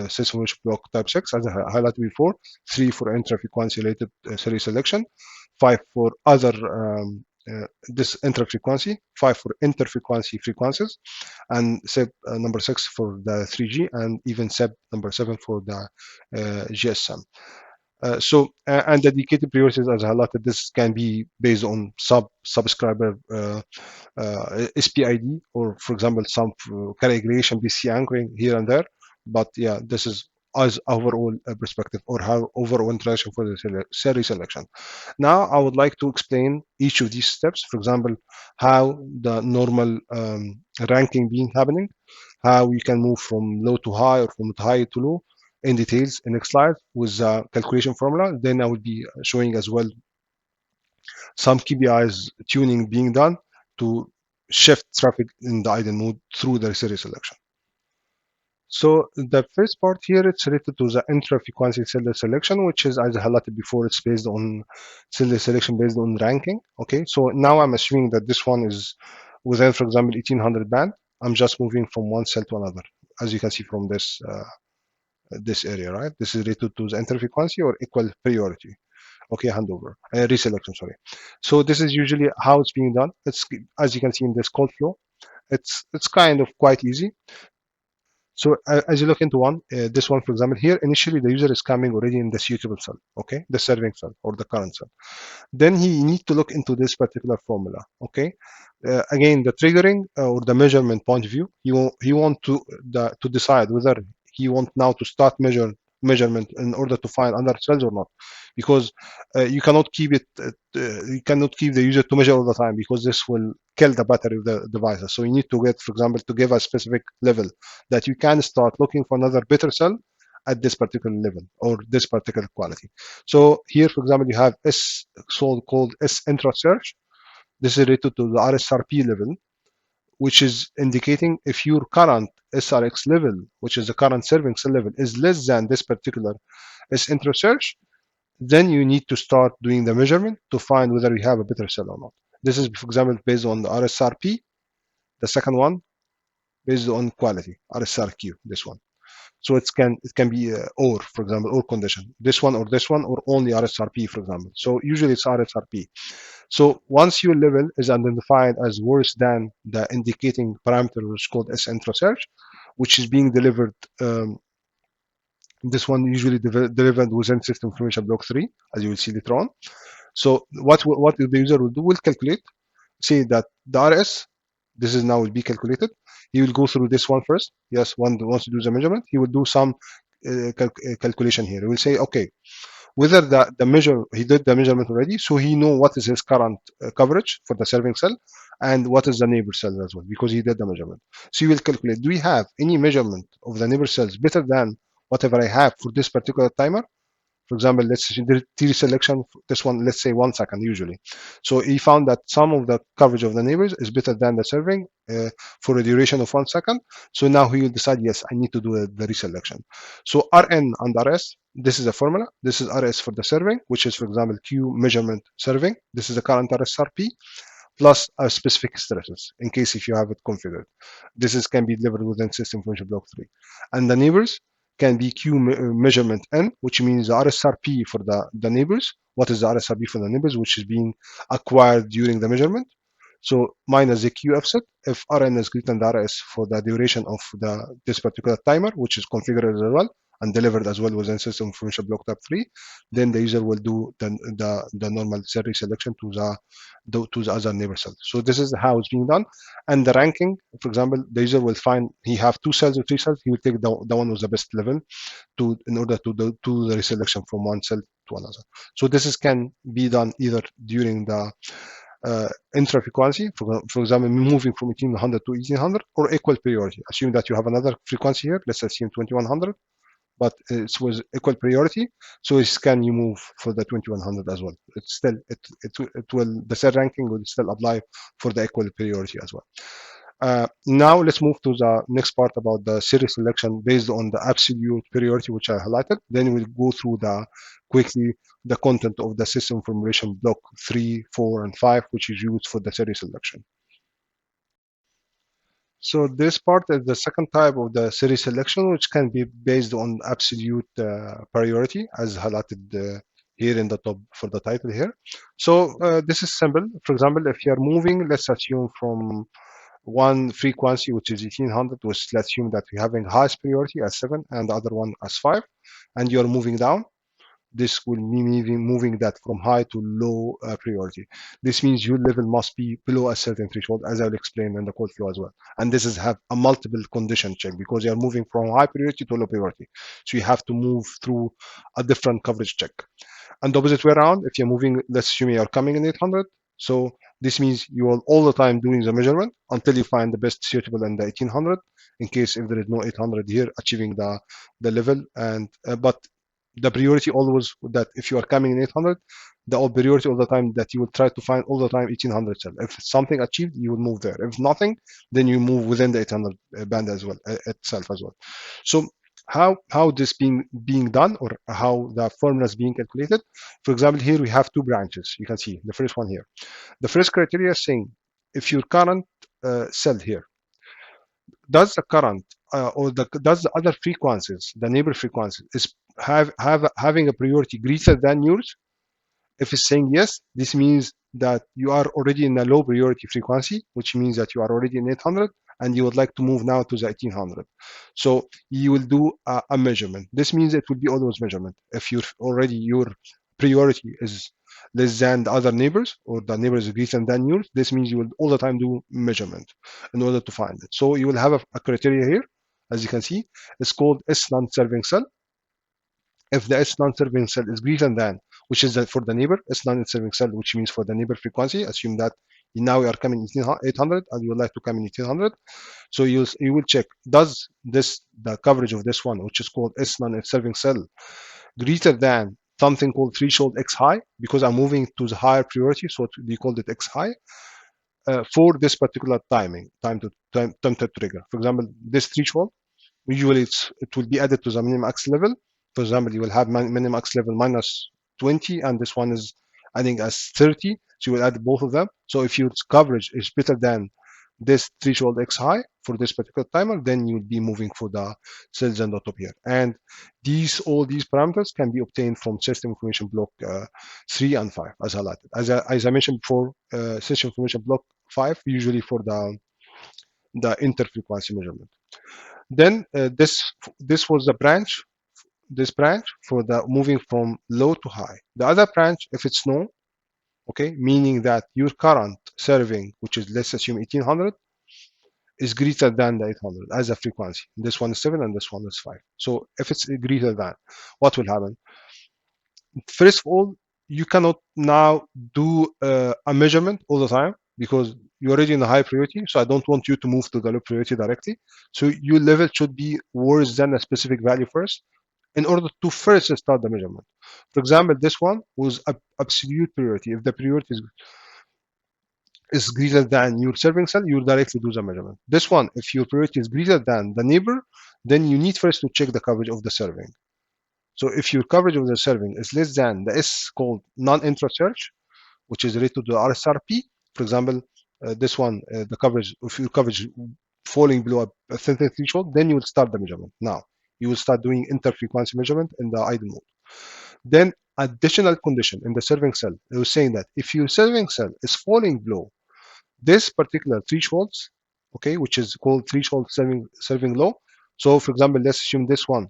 system information block type 6, as I highlighted before. 3 for intra-frequency related series selection, 5 for other this intra-frequency, 5 for inter-frequency frequencies, and SIB number 6 for the 3G, and even SIB number 7 for the GSM. And the dedicated priorities, as highlighted, this can be based on subscriber SPID, or for example, some carrier aggregation, BC anchoring here and there. But yeah, this is as overall perspective, or how overall interaction for the series selection. Now, I would like to explain each of these steps. For example, how the normal ranking being happening, how we can move from low to high or from high to low, in details in next slide with the calculation formula. Then I will be showing as well some KPIs tuning being done to shift traffic in the idle mode through the series selection. So the first part here, it's related to the intra-frequency cell selection, which is, as I highlighted before, it's based on cell selection based on ranking. Okay, so now I'm assuming that this one is within, for example, 1800 band. I'm just moving from one cell to another, as you can see from this this area, right? This is related to the interfrequency or equal priority. Okay, handover, reselection, sorry. So this is usually how it's being done. It's, as you can see in this code flow, it's kind of quite easy. So as you look into one, this one, for example, here, initially the user is coming already in the suitable cell, okay, the serving cell or the current cell. Then he needs to look into this particular formula, okay. Again, the triggering or the measurement point of view, he want to decide whether he want now to start measurement in order to find other cells or not, because you cannot keep it. You cannot keep the user to measure all the time, because this will kill the battery of the devices. So you need to get, for example, to give a specific level that you can start looking for another better cell at this particular level or this particular quality. So here, for example, you have S so-called S intra search. This is related to the RSRP level, which is indicating if your current SRX level, which is the current serving cell level, is less than this particular S intra search, then you need to start doing the measurement to find whether you have a better cell or not. This is, for example, based on the RSRP The second one based on quality, RSRQ, this one. So it can be or, for example, or condition, this one, or only RSRP, for example. So usually it's RSRP. So once your level is identified as worse than the indicating parameter, which is called sintrasearch, which is being delivered, this one usually delivered within system information block 3, as you will see later on. So what the user will do, will calculate, say that the RS, this is now will be calculated. He will go through this one first. Yes, one wants to do the measurement. He will do some calculation here. He will say, okay, whether the measure, he did the measurement already, so he know what is his current coverage for the serving cell and what is the neighbor cell as well, because he did the measurement. So he will calculate, do we have any measurement of the neighbor cells better than whatever I have for this particular timer? For example, let's say the Reselection, this one, let's say 1 second usually. So he found that some of the coverage of the neighbors is better than the serving for a duration of 1 second. So now he will decide, yes, I need to do the reselection. So Rn and Rs, this is a formula. This is Rs for the serving, which is, for example, Q measurement serving. This is the current RSRP plus specific stresses in case if you have it configured. This can be delivered within system information block 3. And the neighbors can be Q measurement N, which means the RSRP for the neighbors. What is the RSRP for the neighbors, which is being acquired during the measurement? So minus the Q offset if Rn is greater than Rs for the duration of this particular timer, which is configured as well and delivered as well within system information block tab 3, then the user will do the normal cell reselection to the other neighbor cell. So this is how it's being done. And the ranking, for example, the user will find he have 2 cells or 3 cells, he will take the one with the best level in order to do the reselection from one cell to another. So this can be done either during the intra-frequency, for example, moving from 1800 to 1800, or equal priority. Assume that you have another frequency here, let's assume 2100, but it's with equal priority, so it can you move for the 2100 as well. It's still it will, the cell ranking will still apply for the equal priority as well. Now let's move to the next part about the series selection based on the absolute priority, which I highlighted. Then we'll go through quickly the content of the system information block 3, 4, and 5, which is used for the series selection. So this part is the second type of the series selection, which can be based on absolute priority, as highlighted here in the top for the title here. So this is simple. For example, if you are moving, let's assume from one frequency, which is 1800, which let's assume that we're having highest priority as 7 and the other one as 5, and you're moving down, this will be moving that from high to low priority. This means your level must be below a certain threshold, as I will explain in the code flow as well. And this is have a multiple condition check because you are moving from high priority to low priority. So you have to move through a different coverage check. And the opposite way around, if you're moving, let's assume you are coming in 800. So this means you are all the time doing the measurement until you find the best suitable in the 1800. In case if there is no 800 here, achieving the level. And but the priority always that if you are coming in 800, the priority all the time that you will try to find all the time 1800 cell. If something achieved, you will move there. If nothing, then you move within the 800 band as well itself as well. So how this being done, or how the formula is being calculated. For example, here we have 2 branches. You can see the first one here. The first criteria is saying if your current cell here, does the current does the other frequencies, the neighbor frequencies, is having a priority greater than yours? If it's saying yes, this means that you are already in a low priority frequency, which means that you are already in 800 and you would like to move now to the 1800. So you will do a measurement. This means it will be always measurement. If you're already your priority is less than the other neighbors, or the neighbors are greater than yours, this means you will all the time do measurement in order to find it. So you will have a criteria here, as you can see. It's called S non-serving cell. If the S non-serving cell is greater than, which is for the neighbor, S non-serving cell, which means for the neighbor frequency, assume that now you are coming in 800 and you would like to come in 1800. So you will check, does the coverage of this one, which is called S non-serving cell, greater than something called threshold X high, because I'm moving to the higher priority, so we called it X high, for this particular time to trigger. For example, this threshold, usually it will be added to the minimax level. For example, you will have minimax level minus 20, and this one is adding as 30. So you will add both of them. So if your coverage is better than this threshold X high for this particular timer, then you'll be moving for the cells and the top here. And all these parameters can be obtained from system information block 3 and 5 as highlighted. As I mentioned before, system information block 5 usually for the interfrequency measurement. Then this was the branch, this branch for the moving from low to high. The other branch, if it's no, okay, meaning that your current serving, which is, let's assume 1800, is greater than the 800 as a frequency. This one is 7 and this one is 5. So if it's greater than, what will happen? First of all, you cannot now do a measurement all the time because you're already in a high priority. So I don't want you to move to the low priority directly. So your level should be worse than a specific value first in order to first start the measurement. For example, this one was absolute priority. If the priority is greater than your serving cell, you directly do the measurement. This one, if your priority is greater than the neighbor, then you need first to check the coverage of the serving. So if your coverage of the serving is less than the S called non-intra search, which is related to the RSRP, for example, this one, the coverage, if your coverage falling below a certain threshold, then you will start the measurement. Now, you will start doing interfrequency measurement in the idle mode. Then additional condition in the serving cell, it was saying that if your serving cell is falling below this particular thresholds, okay, which is called threshold serving low. So for example, let's assume this one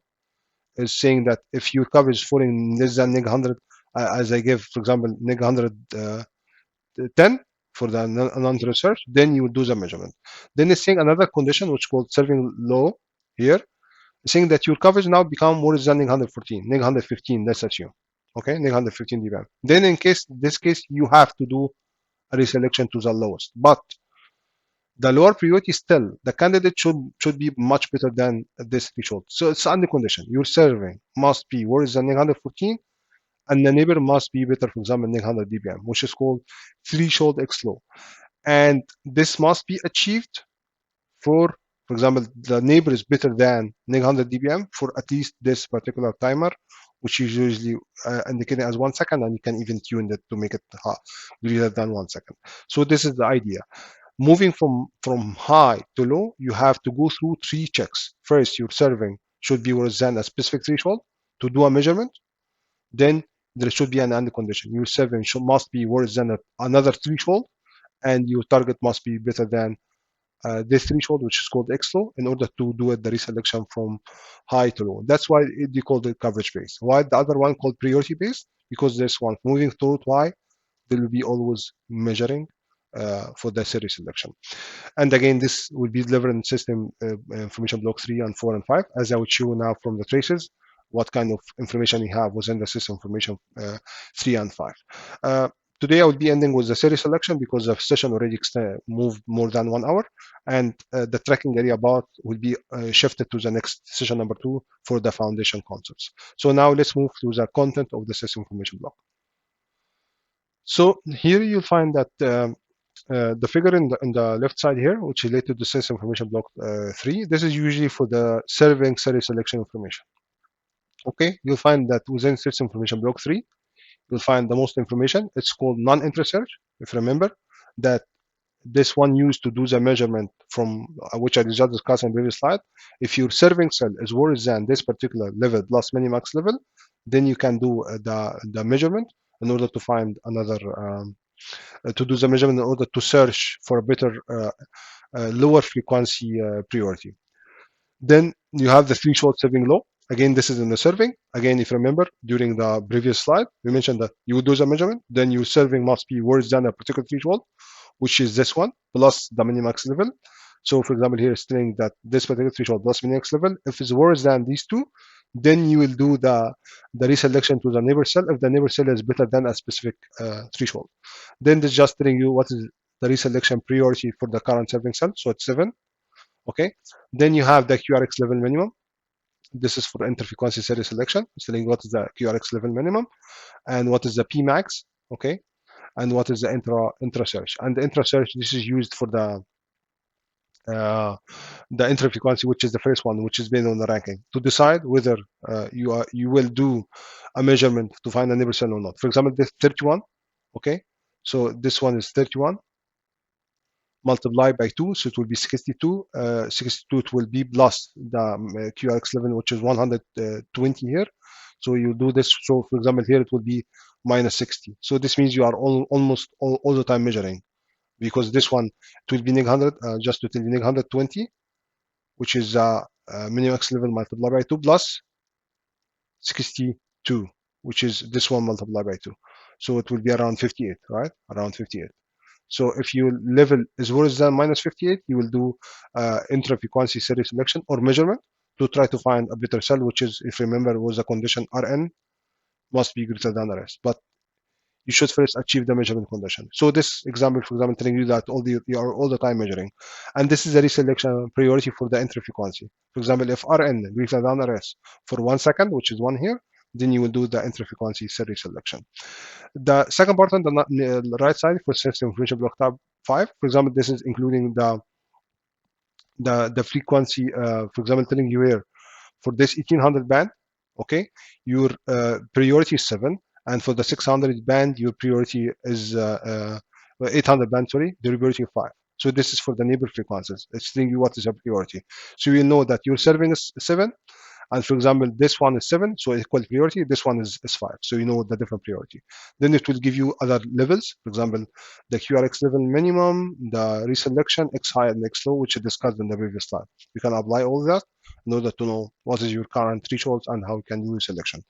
is saying that if your coverage is falling less than neg 100, as I give, for example, neg 110 for the non-research, then you will do the measurement. Then it's saying another condition, which is called serving low here, saying that your coverage now become more than neg 114, neg 115, let's assume. Okay, neg 115 dBm. Then in this case, you have to do a reselection to the lowest. But the lower priority still, the candidate should be much better than this threshold. So it's under condition. Your serving must be worse than 114, and the neighbor must be better, for example, 100 dBm, which is called threshold X low. And this must be achieved for example, the neighbor is better than 100 dBm for at least this particular timer, which is usually indicated as 1 second, and you can even tune it to make it greater than 1 second. So this is the idea. Moving from high to low, you have to go through 3 checks. First, your serving should be worse than a specific threshold to do a measurement. Then there should be an end condition. Your serving must be worse than another threshold, and your target must be better than this threshold, which is called X low, in order to do the reselection from high to low. That's why they call it coverage based. Why the other one called priority based? Because this one moving to high, they will be always measuring for the series selection. And again, this will be delivered in system information block 3 and 4 and 5, as I would show now from the traces, what kind of information you have within the system information 3 and 5. Today I will be ending with the series selection because the session already moved more than 1 hour, and the tracking area part will be shifted to the next session number 2 for the foundation concepts. So now let's move to the content of the system information block. So here you'll find that the figure in the left side here, which is related to system information block 3, this is usually for the serving series selection information. Okay, you'll find that within system information block 3, you'll find the most information. It's called non-intra search. If you remember that this one used to do the measurement from which I just discussed in the previous slide. If your serving cell is worse than this particular level plus minimax level, then you can do the measurement in order to find another to do the measurement in order to search for a better lower frequency priority. Then you have the threshold serving low. Again, this is in the serving. Again, if you remember, during the previous slide, we mentioned that you would do the measurement, then your serving must be worse than a particular threshold, which is this one, plus the minimax level. So, for example, here it's saying that this particular threshold plus minimax level, if it's worse than these two, then you will do the reselection to the neighbor cell if the neighbor cell is better than a specific threshold. Then this is just telling you what is the reselection priority for the current serving cell. So it's 7. Okay. Then you have the QRX level minimum. This is for interfrequency series selection. It's telling what is the QRX level minimum and what is the Pmax. Okay. And what is the intra search. And the intra search, this is used for the interfrequency, which is the first one, which is based on the ranking, to decide whether you will do a measurement to find a neighbor cell or not. For example, this 31. Okay. So this one is 31. multiply by 2, so it will be 62. 62 it will be plus the QRX level, which is 120 here. So you do this. So for example, here it will be minus 60. So this means you are almost all the time measuring, because this one it will be neg 100, just to tell you, neg 120, which is minimum X level multiplied by 2 plus 62, which is this one multiplied by 2. So it will be around 58, right? Around 58. So if your level is worse than minus 58, you will do intra-frequency series selection or measurement to try to find a better cell, which is, if you remember, was a condition Rn must be greater than Rs. But you should first achieve the measurement condition. So this example, for example, telling you that you are all the time measuring. And this is a reselection priority for the intra-frequency. For example, if Rn greater than Rs for 1 second, which is 1 here, then you will do the intra-frequency series selection. The second part on the right side for system information block tab 5, for example, this is including the frequency, for example, telling you here for this 1800 band, okay, your priority is 7, and for the 600 band, your priority is 800 band, sorry, the priority is 5. So this is for the neighbor frequencies. It's telling you what is your priority. So you know that your serving is 7, and for example, this one is 7, so equal priority. This one is 5, so you know the different priority. Then it will give you other levels. For example, the QRX level minimum, the reselection, X high and X low, which is discussed in the previous slide. You can apply all that in order to know what is your current thresholds and how you can do reselection.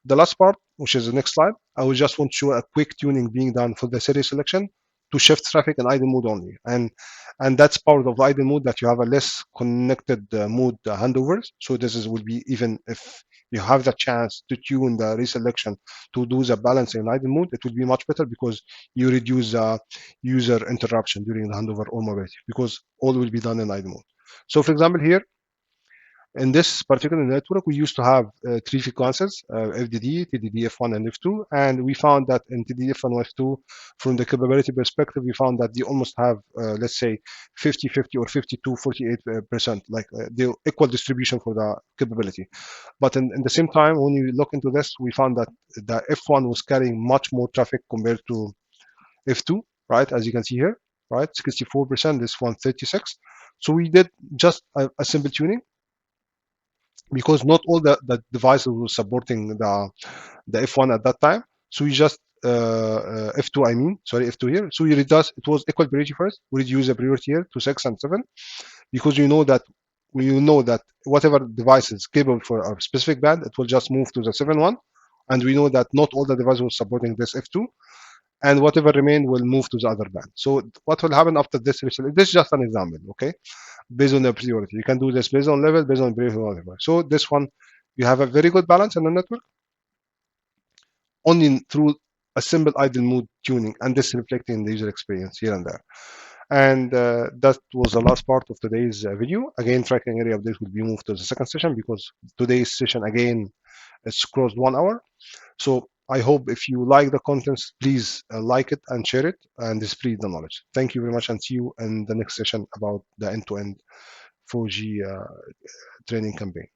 The last part, which is the next slide, I will just want to show a quick tuning being done for the series selection to shift traffic in idle mode only. And that's part of the idle mode, that you have a less connected mode handovers. So this will be, even if you have the chance to tune the reselection to do the balancing in idle mode, it will be much better, because you reduce user interruption during the handover or mobility, because all will be done in idle mode. So for example, here in this particular network, we used to have 3 frequencies, FDD, TDD, F1, and F2. And we found that in TDD, F1, and F2, from the capability perspective, we found that they almost have, let's say, 50-50 or 52-48%, like the equal distribution for the capability. But in the same time, when you look into this, we found that the F1 was carrying much more traffic compared to F2, right? As you can see here, right? 64%, this one 36. So we did just a simple tuning, because not all the devices were supporting the F1 at that time. So we just F2, I mean, sorry, F2 here. So we reduce, it was equal priority first. We reduce the priority here to 6 and 7, because you know that whatever device is capable for a specific band, it will just move to the 7 one. And we know that not all the devices were supporting this F2, and whatever remained will move to the other band. So what will happen after this? This is just an example, okay? Based on the priority. You can do this based on level, based on priority, whatever. So this one, you have a very good balance in the network, only through a simple idle mode tuning, and this reflecting the user experience here and there. And that was the last part of today's video. Again, tracking area update will be moved to the second session, because today's session, again, it's crossed 1 hour. So I hope if you like the contents, please like it and share it and spread the knowledge. Thank you very much, and see you in the next session about the end-to-end 4G training campaign.